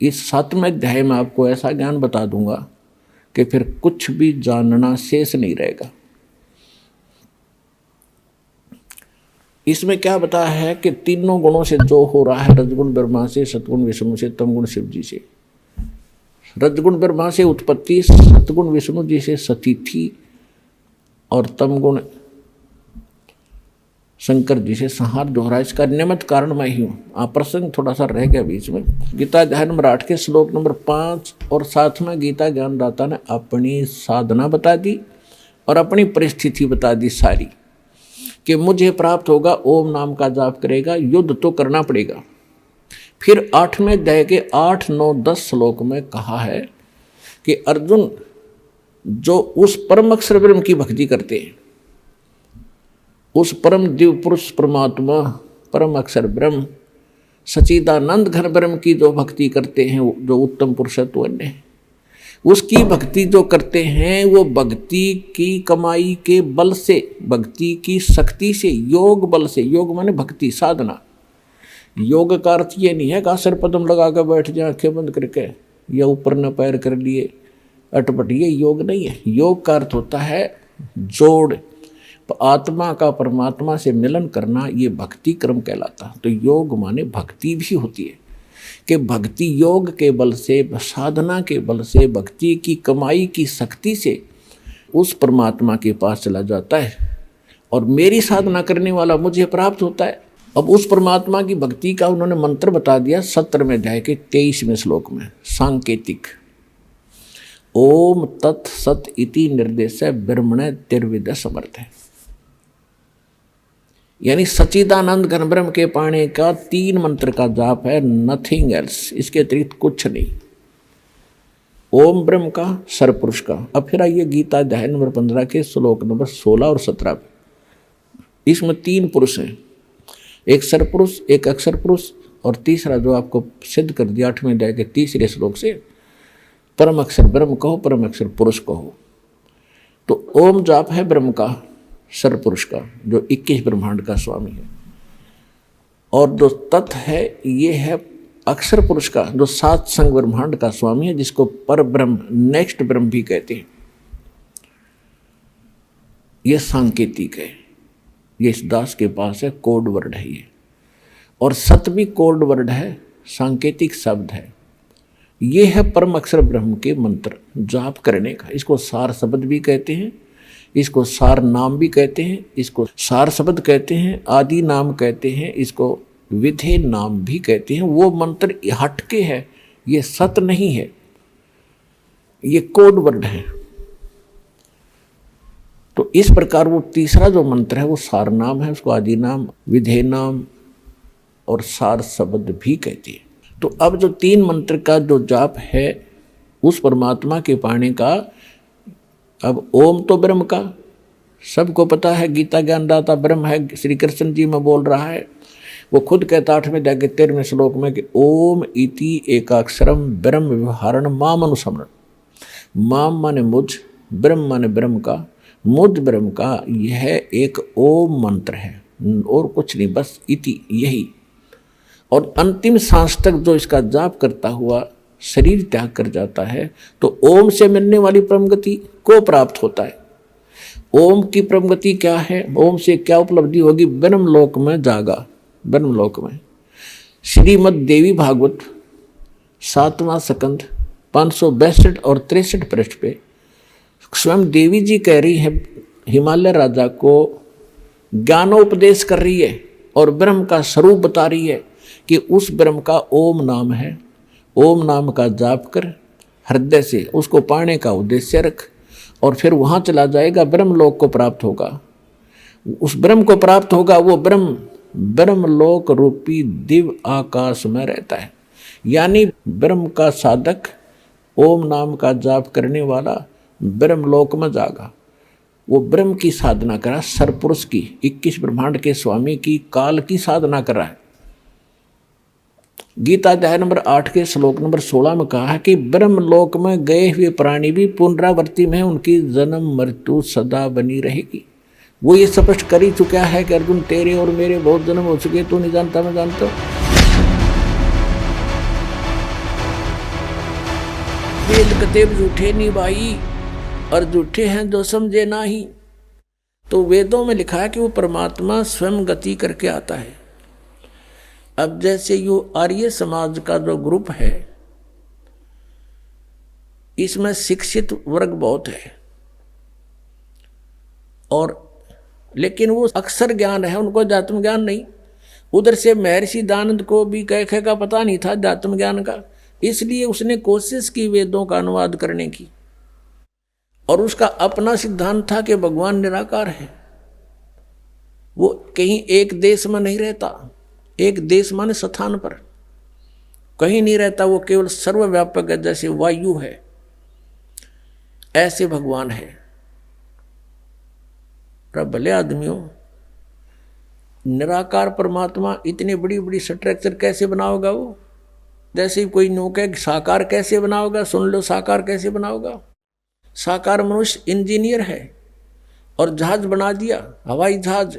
इस 7वें अध्याय में आपको ऐसा ज्ञान बता दूंगा कि फिर कुछ भी जानना शेष नहीं रहेगा। इसमें क्या बताया है कि तीनों गुणों से जो हो रहा है, रजगुण ब्रह्मा से, सतगुण विष्णु से, तमगुण शिव जी से। रजगुण ब्रह्मा से उत्पत्ति, सतगुण विष्णु जी से सतीथि, और तमगुण शंकर जी से संहार जो हो रहा है, इसका निमित्त कारण मैं ही हूँ। आप प्रसंग थोड़ा सा रह गया बीच में। गीता अध्याय नंबर 8 के श्लोक नंबर 5 और 7 में गीता ज्ञानदाता ने अपनी साधना बता दी और अपनी परिस्थिति बता दी सारी, कि मुझे प्राप्त होगा, ओम नाम का जाप करेगा, युद्ध तो करना पड़ेगा। फिर 8वें अध्याय के 8, 9, 10 श्लोक में कहा है कि अर्जुन, जो उस परम अक्षर ब्रह्म की भक्ति करते हैं, उस परम दिव्य पुरुष परमात्मा परम अक्षर ब्रह्म सच्चिदानंद घन ब्रह्म की जो भक्ति करते हैं, जो उत्तम पुरुषत्व अन्य है, उसकी भक्ति जो करते हैं, वो भक्ति की कमाई के बल से, भक्ति की शक्ति से, योग बल से, योग माने भक्ति साधना। योग का अर्थ ये नहीं है कि सिर पद्म लगा कर बैठ जाए आंखें बंद करके, या ऊपर न पैर कर लिए अटपट, ये योग नहीं है। योग का अर्थ होता है जोड़, आत्मा का परमात्मा से मिलन करना, ये भक्ति क्रम कहलाता। तो योग माने भक्ति भी होती है, कि भक्ति योग के बल से, साधना के बल से, भक्ति की कमाई की शक्ति से उस परमात्मा के पास चला जाता है, और मेरी साधना करने वाला मुझे प्राप्त होता है। अब उस परमात्मा की भक्ति का उन्होंने मंत्र बता दिया 17वें अध्याय के 23वें श्लोक में, सांकेतिक। ओम तत् सत इति निर्देश ब्रह्मण तिर्विद समर्थ है, यानी सच्चिदानंद घन ब्रह्म के पाने का 3 मंत्र का जाप है, नथिंग एल्स, इसके अतिरिक्त कुछ नहीं। ओम ब्रह्म का, सरपुरुष का। अब फिर आइए गीता अध्याय नंबर 15 के श्लोक नंबर 16 और 17 में। इसमें 3 पुरुष हैं, एक सरपुरुष, एक अक्षर पुरुष, और तीसरा जो आपको सिद्ध कर दिया 8वें अध्याय के 3रे श्लोक से, परम अक्षर ब्रह्म कहो, परम अक्षर पुरुष कहो। तो ओम जाप है ब्रह्म का, सरपुरुष का, जो 21 ब्रह्मांड का स्वामी है, और जो तत् है, ये है अक्षर पुरुष का, जो 7 संग ब्रह्मांड का स्वामी है, जिसको पर ब्रह्म, नेक्स्ट ब्रह्म भी कहते हैं। ये सांकेतिक है, ये इस दास के पास है, कोड वर्ड है ये। और सत भी कोड वर्ड है, सांकेतिक शब्द है। ये है परम अक्षर ब्रह्म के मंत्र जाप करने का। इसको सार शब्द भी कहते हैं, इसको सार नाम भी कहते हैं, इसको सार शब्द कहते हैं, आदि नाम कहते हैं, इसको विधे नाम भी कहते हैं। वो मंत्र हटके है, ये सत नहीं है, ये कोड वर्ड है। तो इस प्रकार वो तीसरा जो मंत्र है वो सार नाम है, उसको आदि नाम, विधे नाम और सार शब्द भी कहते हैं। तो अब जो 3 मंत्र का जो जाप है उस परमात्मा के पाने का, अब ओम तो ब्रह्म का सबको पता है, गीता ज्ञानदाता ब्रह्म है, श्री कृष्ण जी में बोल रहा है। वो खुद कहता 8वें अध्याय के 13वें श्लोक में कि ओम इति एकाक्षरम ब्रह्म व्यवहारण माम अनुस्मरण। माम माने मुझ, ब्रह्म माने ब्रह्म का, मुझ ब्रह्म का, यह एक ओम मंत्र है और कुछ नहीं, बस इति, यही। और अंतिम सांस तक जो इसका जाप करता हुआ शरीर त्याग कर जाता है तो ओम से मिलने वाली परम गति को प्राप्त होता है। ओम की परम गति क्या है, ओम से क्या उपलब्धि होगी? ब्रह्मलोक में जागा। ब्रह्मलोक में श्रीमद् देवी भागवत 7वां स्कंद 562 और 63 पृष्ठ पे स्वयं देवी जी कह रही है, हिमालय राजा को ज्ञानोपदेश कर रही है और ब्रह्म का स्वरूप बता रही है कि उस ब्रह्म का ओम नाम है। ओम नाम का जाप कर हृदय से उसको पाने का उद्देश्य रख और फिर वहाँ चला जाएगा, ब्रह्मलोक को प्राप्त होगा। उस ब्रह्म को प्राप्त होगा, वो ब्रह्मलोक रूपी दिव्य आकाश में रहता है। यानी ब्रह्म का साधक, ओम नाम का जाप करने वाला ब्रह्मलोक में जागा। वो ब्रह्म की साधना करा, सरपुरुष की, 21 ब्रह्मांड के स्वामी की, काल की साधना करा है। गीता अध्याय नंबर 8 के श्लोक नंबर 16 में कहा है कि ब्रह्मलोक में गए हुए प्राणी भी पुनरावृत्ति में उनकी जन्म मृत्यु सदा बनी रहेगी। वो ये स्पष्ट कर ही चुका है कि अर्जुन तेरे और मेरे बहुत जन्म हो चुके, तू नहीं जानता मैं जानता हूं। वेद कतेब झूठे नहीं भाई, और झूठे हैं जो समझे ना ही। तो वेदों में लिखा है कि वो परमात्मा स्वयं गति करके आता है। अब जैसे यो आर्य समाज का जो ग्रुप है, इसमें शिक्षित वर्ग बहुत है और लेकिन वो अक्षर ज्ञान है, उनको अध्यात्म ज्ञान नहीं। उधर से महर्षि दानंद को भी कह का पता नहीं था अध्यात्म ज्ञान का, इसलिए उसने कोशिश की वेदों का अनुवाद करने की और उसका अपना सिद्धांत था कि भगवान निराकार है। वो कहीं एक देश में नहीं रहता, एक देश माने स्थान पर कहीं नहीं रहता, वो केवल सर्वव्यापक है, जैसे वायु है ऐसे भगवान है। भले आदमियों, निराकार परमात्मा इतनी बड़ी बड़ी स्ट्रक्चर कैसे बनाओगा? वो जैसे कोई नौका साकार कैसे बनाओगा? सुन लो, साकार कैसे बनाओगा? साकार मनुष्य इंजीनियर है और जहाज बना दिया, हवाई जहाज,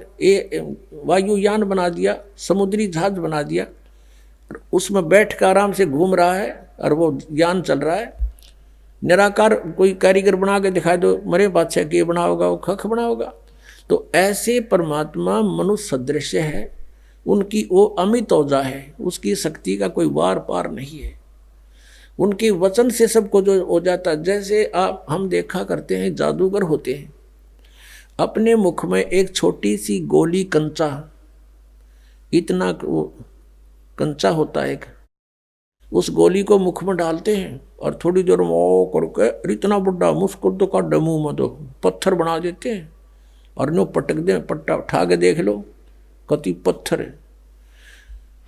वायुयान बना दिया, समुद्री जहाज बना दिया, उसमें बैठ कर आराम से घूम रहा है और वो यान चल रहा है। निराकार कोई कारीगर बना के दिखा दो, मरे बादशाह के बनाओगा, वो खख बनाओगा। तो ऐसे परमात्मा मनुष्य सदृश है, उनकी वो अमित औजा है, उसकी शक्ति का कोई वार पार नहीं है। उनके वचन से सबको जो हो जाता है। जैसे हम देखा करते हैं, जादूगर होते हैं, अपने मुख में एक छोटी सी गोली कंचा, इतना वो कंचा होता है, उस गोली को मुख में डालते हैं और थोड़ी देर में ओ करके इतना बड़ा मुस्कुर तो का डमू में दो पत्थर बना देते हैं और नो पटक दे, पट्टा उठा के देख लो कति पत्थर है।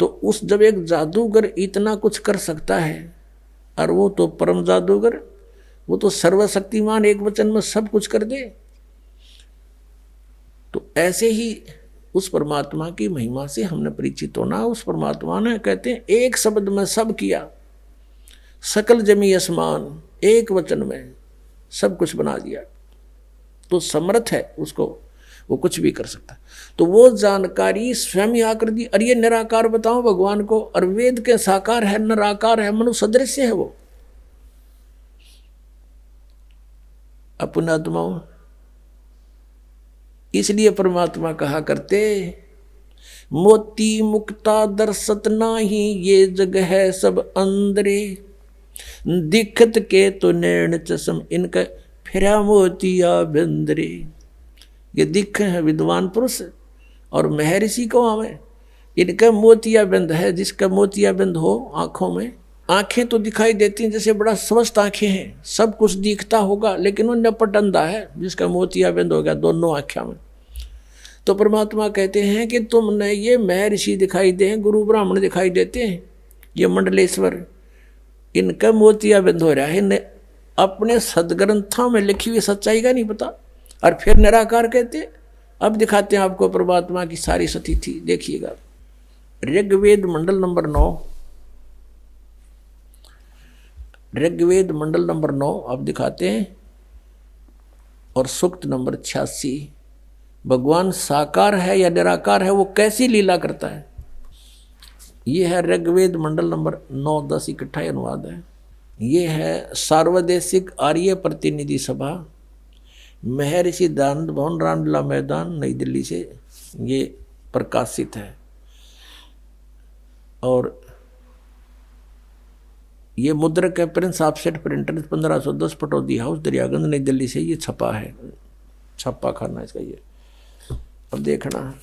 तो उस जब एक जादूगर इतना कुछ कर सकता है, और वो तो परम जादूगर, वो तो सर्वशक्तिमान, एक वचन में सब कुछ कर दे। तो ऐसे ही उस परमात्मा की महिमा से हमने परिचित होना। उस परमात्मा ने, कहते हैं, एक शब्द में सब किया, सकल जमी आसमान, एक वचन में सब कुछ बना दिया। तो समर्थ है उसको, वो कुछ भी कर सकता। तो वो जानकारी स्वयं ही आकर दी। और ये निराकार बताओ भगवान को, और वेद के साकार है, निराकार है, मनुष्य सदृश है वो। अपना आत्माओं, इसलिए परमात्मा कहा करते, मोती मुक्ता दर्शत नाही, ये जग है सब अंदरे, दिखत के तो नैन चश्म, इनका फिरा मोतिया बिंदरे। ये दिख है विद्वान पुरुष और महर्षि को हमें, इनका मोतिया बिंद है। जिसका मोतिया बिंद हो आंखों में, आंखें तो दिखाई देती हैं जैसे बड़ा स्वस्थ आंखें हैं, सब कुछ दिखता होगा, लेकिन वो नपट अंधा है जिसका मोतिया बिंद हो गया दोनों आंखों में। तो परमात्मा कहते हैं कि तुमने ये महर्षि दिखाई दे, गुरु ब्राह्मण दिखाई देते हैं, ये मंडलेश्वर, इनका मोतिया बिंद हो रहा है, इन्हें अपने सदग्रंथों में लिखी हुई सच्चाई का नहीं पता। और फिर निराकार कहते। अब दिखाते हैं आपको परमात्मा की सारी स्थिति, देखिएगा। ऋग्वेद मंडल नंबर 9, ऋग्वेद मंडल नंबर 9 अब दिखाते हैं, और सूक्त नंबर 86, भगवान साकार है या निराकार है, वो कैसी लीला करता है। ये है ऋग्वेद मंडल नंबर 9, 10 इकट्ठा अनुवाद है। ये है सार्वदेशिक आर्य प्रतिनिधि सभा, महर्षि दयानंद भवन, रामलीला मैदान, नई दिल्ली से ये प्रकाशित है। और ये मुद्रक है Prince offset printer 1510 Pataudi house, Daryaganj, नई दिल्ली से ये छपा है, छप्पा खाना इसका ये। अब देखना,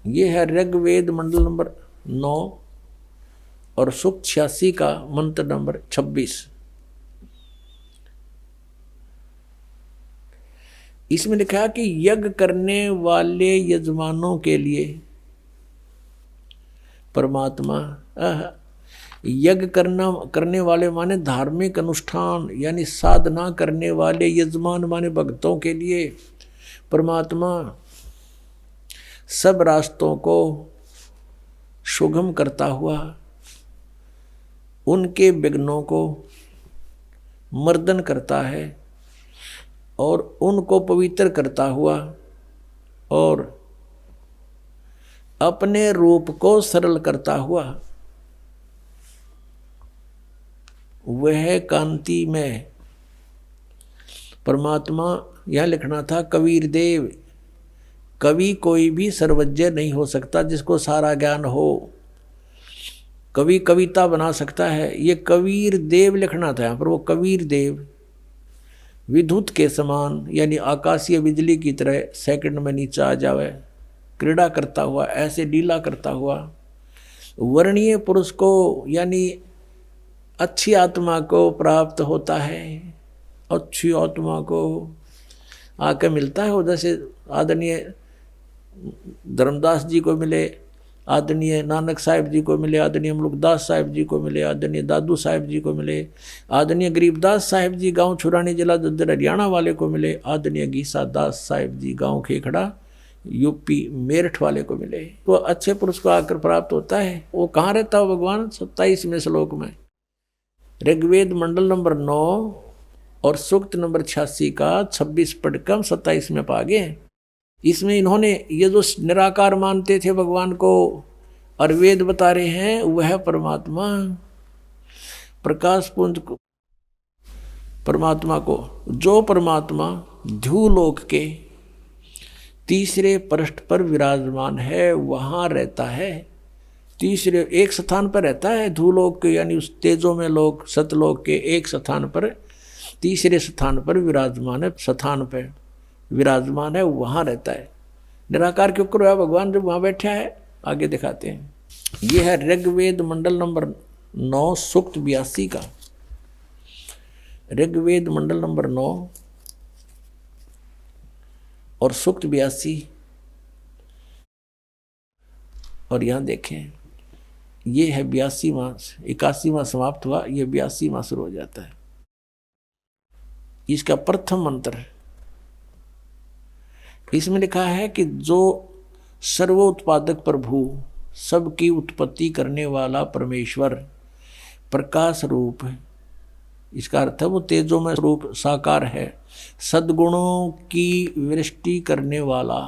ये है ऋग्वेद मंडल नंबर 9 और सूक्त 86 का मंत्र नंबर 26। इसमें लिखा कि यज्ञ करने वाले यजमानों के लिए परमात्मा, यज्ञ करने वाले माने धार्मिक अनुष्ठान यानी साधना करने वाले यजमान माने भक्तों के लिए परमात्मा सब रास्तों को सुगम करता हुआ उनके विघ्नों को मर्दन करता है और उनको पवित्र करता हुआ और अपने रूप को सरल करता हुआ वह कांति में परमात्मा, यह लिखना था कबीर देव, कवि कोई भी सर्वज्ञ नहीं हो सकता जिसको सारा ज्ञान हो। कवि कविता बना सकता है, ये कबीर देव लिखना था यहाँ पर। वो कबीर देव विद्युत के समान यानी आकाशीय बिजली की तरह सेकंड में नीचे आ जावे, क्रीड़ा करता हुआ, ऐसे लीला करता हुआ वर्णीय पुरुष को यानी अच्छी आत्मा को प्राप्त होता है। अच्छी आत्मा को आके मिलता है वो, जैसे आदरणीय धर्मदास जी को मिले, आदरणीय नानक साहिब जी को मिले, आदरणीय मुलुकदास साहिब जी को मिले, आदरणीय दादू साहिब जी को मिले, आदरणीय गरीबदास साहिब जी गांव छुरानी जिला दद्दर हरियाणा वाले को मिले, आदरणीय गीसा दास साहिब जी गांव खेखड़ा यूपी मेरठ वाले को मिले। वो अच्छे पुरुष को आकर प्राप्त होता है। वो कहाँ रहता हो भगवान? 27वें श्लोक में, ऋग्वेद मंडल नंबर 9 और सूक्त नंबर 86 का 26 पढ़कर हम 27 में पा गए। इसमें इन्होंने ये जो निराकार मानते थे भगवान को और वेद बता रहे हैं, वह परमात्मा प्रकाश पुंज को, परमात्मा को, जो परमात्मा ध्रुवलोक के तीसरे पृष्ठ पर विराजमान है वहाँ रहता है। तीसरे एक स्थान पर रहता है ध्रुवलोक के, यानी उस तेजो में लोक सतलोक के एक स्थान पर, तीसरे स्थान पर विराजमान है, स्थान पर विराजमान है, वहाँ रहता है। निराकार क्यों करो भगवान जब वहाँ बैठा है? आगे दिखाते हैं। यह है ऋग्वेद मंडल नंबर 9 सूक्त 82 का, ऋग्वेद मंडल नंबर 9 और सूक्त 82। और यहाँ देखें, ये है 82वां, 81वां समाप्त हुआ, ये 82वां शुरू हो जाता है। इसका प्रथम मंत्र, इसमें लिखा है कि जो सर्वोत्पादक प्रभु, सबकी उत्पत्ति करने वाला परमेश्वर प्रकाश रूप है। इसका अर्थ है वो तेजो में रूप साकार है, सद्गुणों की वृष्टि करने वाला,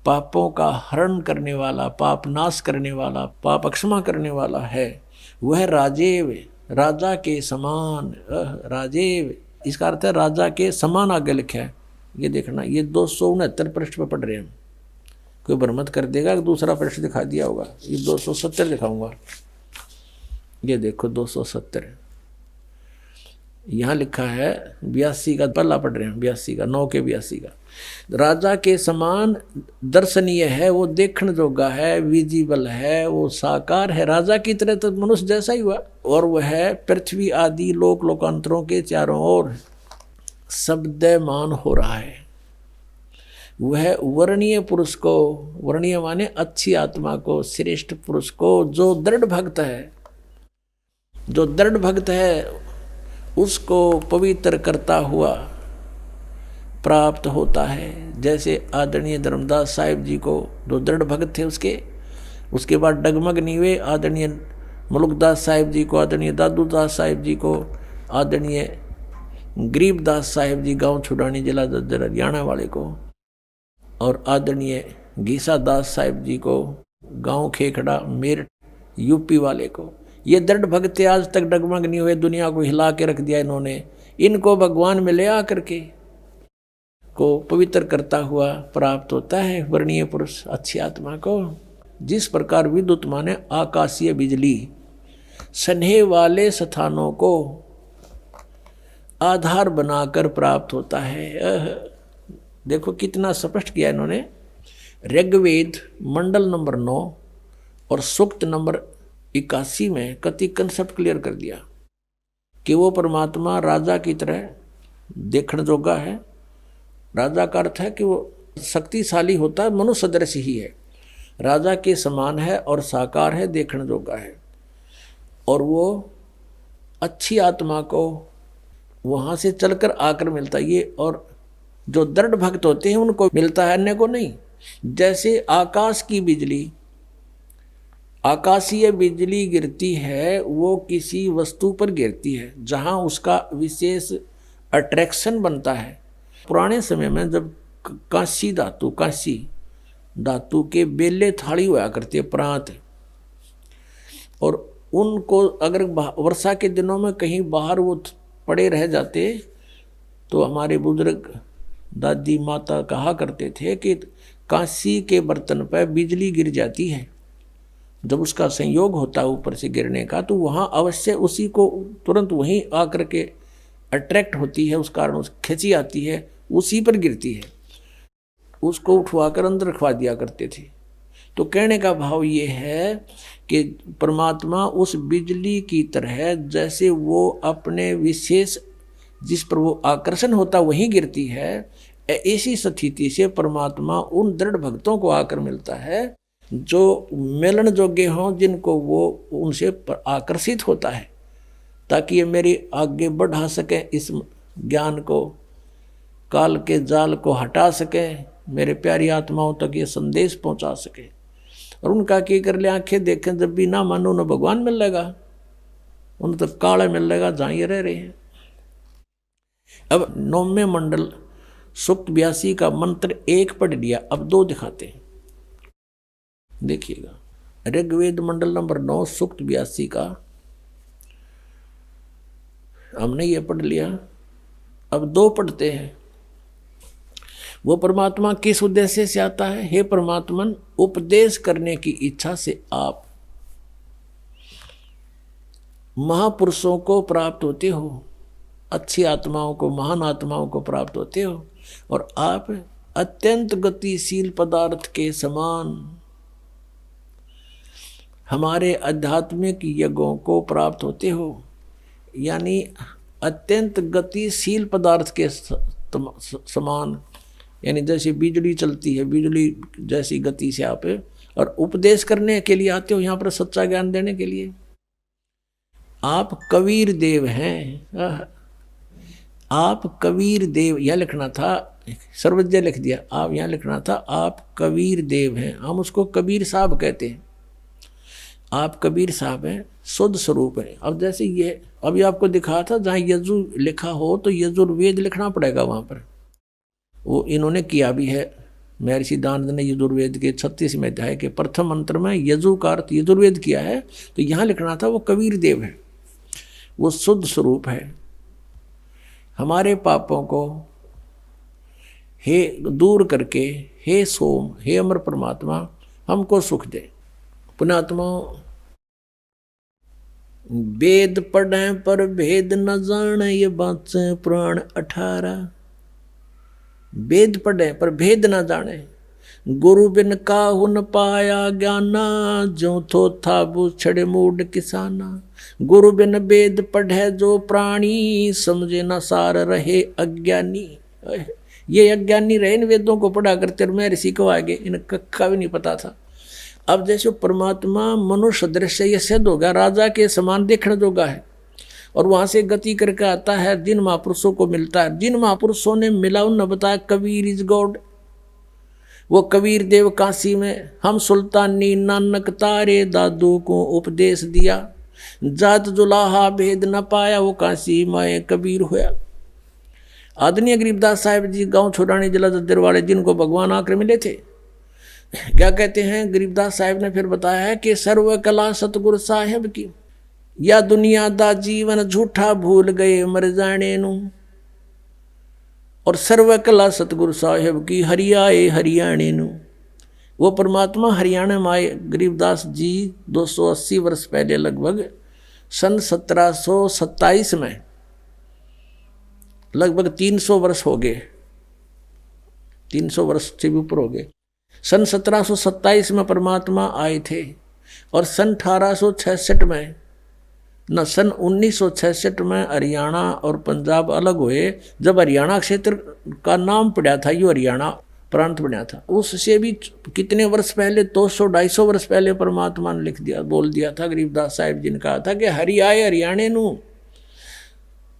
पापों का हरण करने वाला, पाप नाश करने वाला, पाप क्षमा करने वाला है। वह राजेव, राजा के समान, राजेव इसका अर्थ है राजा के समान आगे लिखा है। ये देखना, ये 269 पृष्ठ पर पढ़ रहे हैं। कोई भ्रमत कर देगा कि दूसरा पृष्ठ दिखा दिया होगा। ये 270 दिखाऊंगा। ये देखो 270 यहाँ लिखा है। 82 का पल्ला पढ़ रहे हैं, 82 का 9 के 82 का। राजा के समान दर्शनीय है, वो देखने जोगा है, विजिबल है, वो साकार है। राजा की तरह तो मनुष्य जैसा ही हुआ। और वह पृथ्वी आदि लोक लोकांतरों के चारों ओर शब्दमान हो रहा है। वह वर्णीय पुरुष को, वर्णीय माने अच्छी आत्मा को, श्रेष्ठ पुरुष को, जो दृढ़ भक्त है, जो दृढ़ भक्त है उसको पवित्र करता हुआ प्राप्त होता है। जैसे आदरणीय धर्मदास साहिब जी को, जो दृढ़ भक्त थे उसके बाद डगमग नीवे आदरणीय मुलुकदास साहिब जी को, आदरणीय दादू दास साहिब जी को, आदरणीय गरीबदास साहिब जी गांव छुड़ानी जिला दद्दर हरियाणा वाले को, और आदरणीय गीसा दास साहिब जी को गांव खेखड़ा मेरठ यूपी वाले को, ये दृढ़ भक्त आज तक डगमग नहीं हुए, दुनिया को हिला के रख दिया इन्होंने। इनको भगवान में ले आकर के को पवित्र करता हुआ प्राप्त होता है वर्णीय पुरुष, अच्छी आत्मा को। जिस प्रकार विद्युत माने आकाशीय बिजली स्नेह वाले स्थानों को आधार बनाकर प्राप्त होता है। देखो कितना स्पष्ट किया इन्होंने। ऋग्वेद मंडल नंबर 9 और सूक्त नंबर 81 में कति कंसेप्ट क्लियर कर दिया कि वो परमात्मा राजा की तरह देखण जोगा है। राजा का अर्थ है कि वो शक्तिशाली होता है, मनुष्य सदृश ही है, राजा के समान है और साकार है, देखण जोगा है। और वो अच्छी आत्मा को वहाँ से चलकर आकर मिलता है ये, और जो दृढ़ भक्त होते हैं उनको मिलता है, अन्य को नहीं। जैसे आकाश की बिजली, आकाशीय बिजली गिरती है वो किसी वस्तु पर गिरती है जहाँ उसका विशेष अट्रैक्शन बनता है। पुराने समय में जब कांसी धातु के बेले थाली हुआ करती है, प्रांत, और उनको अगर वर्षा के दिनों में कहीं बाहर वो पड़े रह जाते तो हमारे बुजुर्ग दादी माता कहा करते थे कि कांसी के बर्तन पर बिजली गिर जाती है, जब उसका संयोग होता है ऊपर से गिरने का तो वहाँ अवश्य उसी को तुरंत वहीं आकर के अट्रैक्ट होती है, उस कारण उस खिंची आती है, उसी पर गिरती है। उसको उठवाकर अंदर रखवा दिया करते थे। तो कहने का भाव ये है कि परमात्मा उस बिजली की तरह जैसे वो अपने विशेष जिस पर वो आकर्षण होता वहीं गिरती है, ऐसी स्थिति से परमात्मा उन दृढ़ भक्तों को आकर मिलता है जो मिलन जोग्य हों, जिनको वो उनसे आकर्षित होता है, ताकि ये मेरी आगे बढ़ा सके, इस ज्ञान को, काल के जाल को हटा सके, मेरे प्यारी आत्माओं तक ये संदेश पहुंचा सके। और उनका क्या कर ले, आंखें देखें जब भी ना मानो न भगवान मिल लेगा, उन तक काला मिल लेगा जहाँ ये रह रहे हैं। अब 9वें मंडल सूक्त 82 का मंत्र 1 पढ़ लिया, अब 2 दिखाते हैं, देखिएगा। ऋग्वेद मंडल नंबर 9 सूक्त 82 का हमने ये पढ़ लिया, अब 2 पढ़ते हैं। वो परमात्मा किस उद्देश्य से आता है? हे परमात्मन, उपदेश करने की इच्छा से आप महापुरुषों को प्राप्त होते हो, अच्छी आत्माओं को, महान आत्माओं को प्राप्त होते हो, और आप अत्यंत गतिशील पदार्थ के समान हमारे आध्यात्मिक यज्ञों को प्राप्त होते हो। यानी अत्यंत गतिशील पदार्थ के समान, यानी जैसे बिजली चलती है, बिजली जैसी गति से आप, और उपदेश करने के लिए आते हो यहाँ पर, सच्चा ज्ञान देने के लिए। आप कबीर देव हैं, आप कबीर देव, यह लिखना था, सर्वज्ञ लिख दिया, आप यहाँ लिखना था आप कबीर देव हैं। हम उसको कबीर साहब कहते हैं, आप कबीर साहब हैं, शुद्ध स्वरूप है। अब जैसे ये अभी आपको दिखा था, जहाँ यजु लिखा हो तो यजुर्वेद लिखना पड़ेगा वहाँ पर, वो इन्होंने किया भी है। महर्षि दानंद ने यजुर्वेद के 36वें अध्याय के प्रथम मंत्र में यजु का अर्थ यजुर्वेद किया है, तो यहाँ लिखना था वो कबीर देव है, वो शुद्ध स्वरूप है। हमारे पापों को हे दूर करके, हे सोम, हे अमर परमात्मा, हमको सुख दे। पुण्यात्मा, वेद पढ़े पर भेद न जाने, ये बात से पुराण 18। वेद पढ़े पर भेद न जाने, गुरु बिन काहु न पाया ज्ञाना, जो थो था छड़े मूड किसाना। गुरु बिन वेद पढ़े जो प्राणी, समझे न सार रहे अज्ञानी। ये अज्ञानी रहे, इन वेदों को पढ़ा करते, मैं ऋषि को आगे इन कक्का भी नहीं पता था। अब जैसे परमात्मा मनुष्य दृश्य ये सिद्ध हो गया, राजा के समान देखने जोगा है, और वहाँ से गति करके आता है, जिन महापुरुषों को मिलता है, जिन महापुरुषों ने मिला उन्होंने बताया कबीर इज गॉड। वो कबीर देव काशी में, हम सुल्तानी नानक तारे दादू को उपदेश दिया, जात जुलाहा भेद न पाया, वो काशी माए कबीर होया। आदरणीय गरीबदास साहिब जी गांव छोड़ानी जिला जद्दर वाले, जिनको भगवान आकर मिले थे, क्या कहते हैं गरीबदास साहिब ने फिर बताया है कि सर्व कला सतगुरु साहिब की, या दुनिया दा जीवन झूठा भूल गए मर जाने नू। और सर्व कला सतगुरु साहिब की हरियाए हरियाणे नू। वो परमात्मा हरियाणा में आए गरीबदास जी 280 वर्ष पहले, लगभग सन 1727 में, लगभग 300 वर्ष हो गए, 300 वर्ष से भी ऊपर हो गए। सन 1727 में परमात्मा आए थे और सन 1866 में, न सन 1966 में हरियाणा और पंजाब अलग हुए। जब हरियाणा क्षेत्र का नाम पड़ा था, यो हरियाणा प्रांत बना था, उससे भी कितने वर्ष पहले, 200-250 वर्ष पहले परमात्मा ने लिख दिया, बोल दिया था। गरीबदास साहिब जी ने कहा था कि हरि आए हरियाणे नू।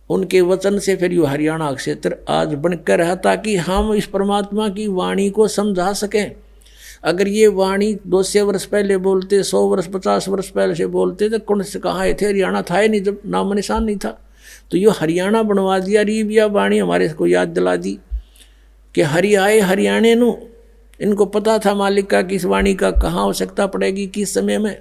उनके वचन से फिर यो हरियाणा क्षेत्र आज बनकर रहा, ताकि हम इस परमात्मा की वाणी को समझा सकें। अगर ये वाणी 200 वर्ष पहले बोलते, 100 वर्ष 50 वर्ष पहले से बोलते, तो कौन से कहाँ आए थे? हरियाणा था ही नहीं, जब नाम निशान नहीं था। तो ये हरियाणा बनवा दिया, रीबिया वाणी हमारे को याद दिला दी कि हरि आए हरियाणे नू। इनको पता था मालिक का कि इस वाणी का कहाँ आवश्यकता पड़ेगी, किस समय में।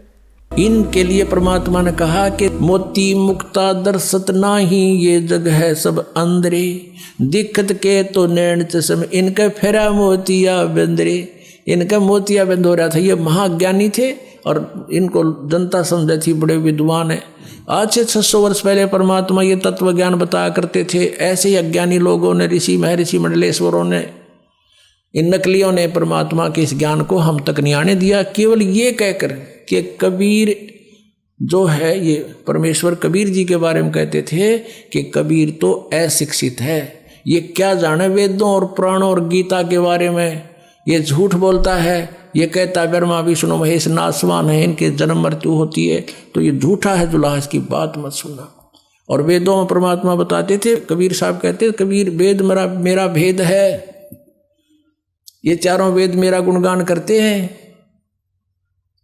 इनके लिए परमात्मा ने कहा कि मोती मुक्ता दर्शत नाही, ये जग है सब अंदरे, दिक्कत के तो नैन चश्म, इनके फेरा मोतिया बंदरे। इनका मोतिया बंद हो रहा था। ये महाज्ञानी थे और इनको जनता समझे थी बड़े विद्वान है। आज से 600 वर्ष पहले परमात्मा ये तत्व ज्ञान बताया करते थे। ऐसे ही अज्ञानी लोगों ने, ऋषि महर्षि मंडलेश्वरों ने, इन नकलियों ने परमात्मा के इस ज्ञान को हम तक नहीं आने दिया। केवल ये कहकर कि कबीर जो है, ये परमेश्वर कबीर जी के बारे में कहते थे कि कबीर तो अशिक्षित है, ये क्या जाने वेदों और पुराणों और गीता के बारे में, ये झूठ बोलता है, ये कहता है ब्रह्मा विष्णु महेश नासवान है, इनके जन्म मृत्यु होती है, तो ये झूठा है जुला, इसकी बात मत सुनना। और वेदों में परमात्मा बताते थे, कबीर साहब कहते थे, कबीर वेद मेरा भेद है, ये चारों वेद मेरा गुणगान करते हैं।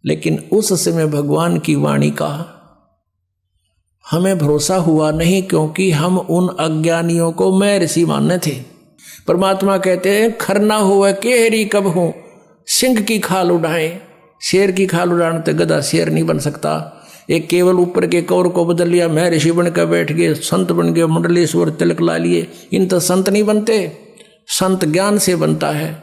लेकिन उस समय भगवान की वाणी का हमें भरोसा हुआ नहीं, क्योंकि हम उन अज्ञानियों को मैं ऋषि मानने थे। परमात्मा कहते हैं, खरना हुआ केहरी कब हूं, सिंह की खाल उड़ाए। शेर की खाल उड़ाने तो गधा शेर नहीं बन सकता। एक केवल ऊपर के कौर को बदल लिया, मैं ऋषि बनकर बैठ गए, संत बन गए, मंडलेश्वर तिलक ला लिए। इन तो संत नहीं बनते, संत ज्ञान से बनता है।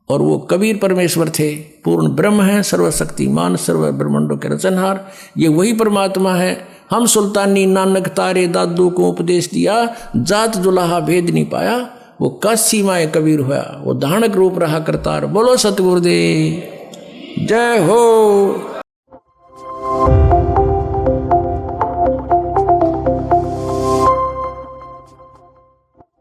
और वो कबीर परमेश्वर थे, पूर्ण ब्रह्म है, सर्वशक्तिमान, सर्व ब्रह्मांडों के रचनहार। ये वही परमात्मा है। हम सुल्तानी नानक तारे दादू को उपदेश दिया, जात जुलाहा भेद नहीं पाया। वो काशी माए कबीर हुआ, वो धानक रूप रहा करतार। बोलो सतगुरुदेव जय हो।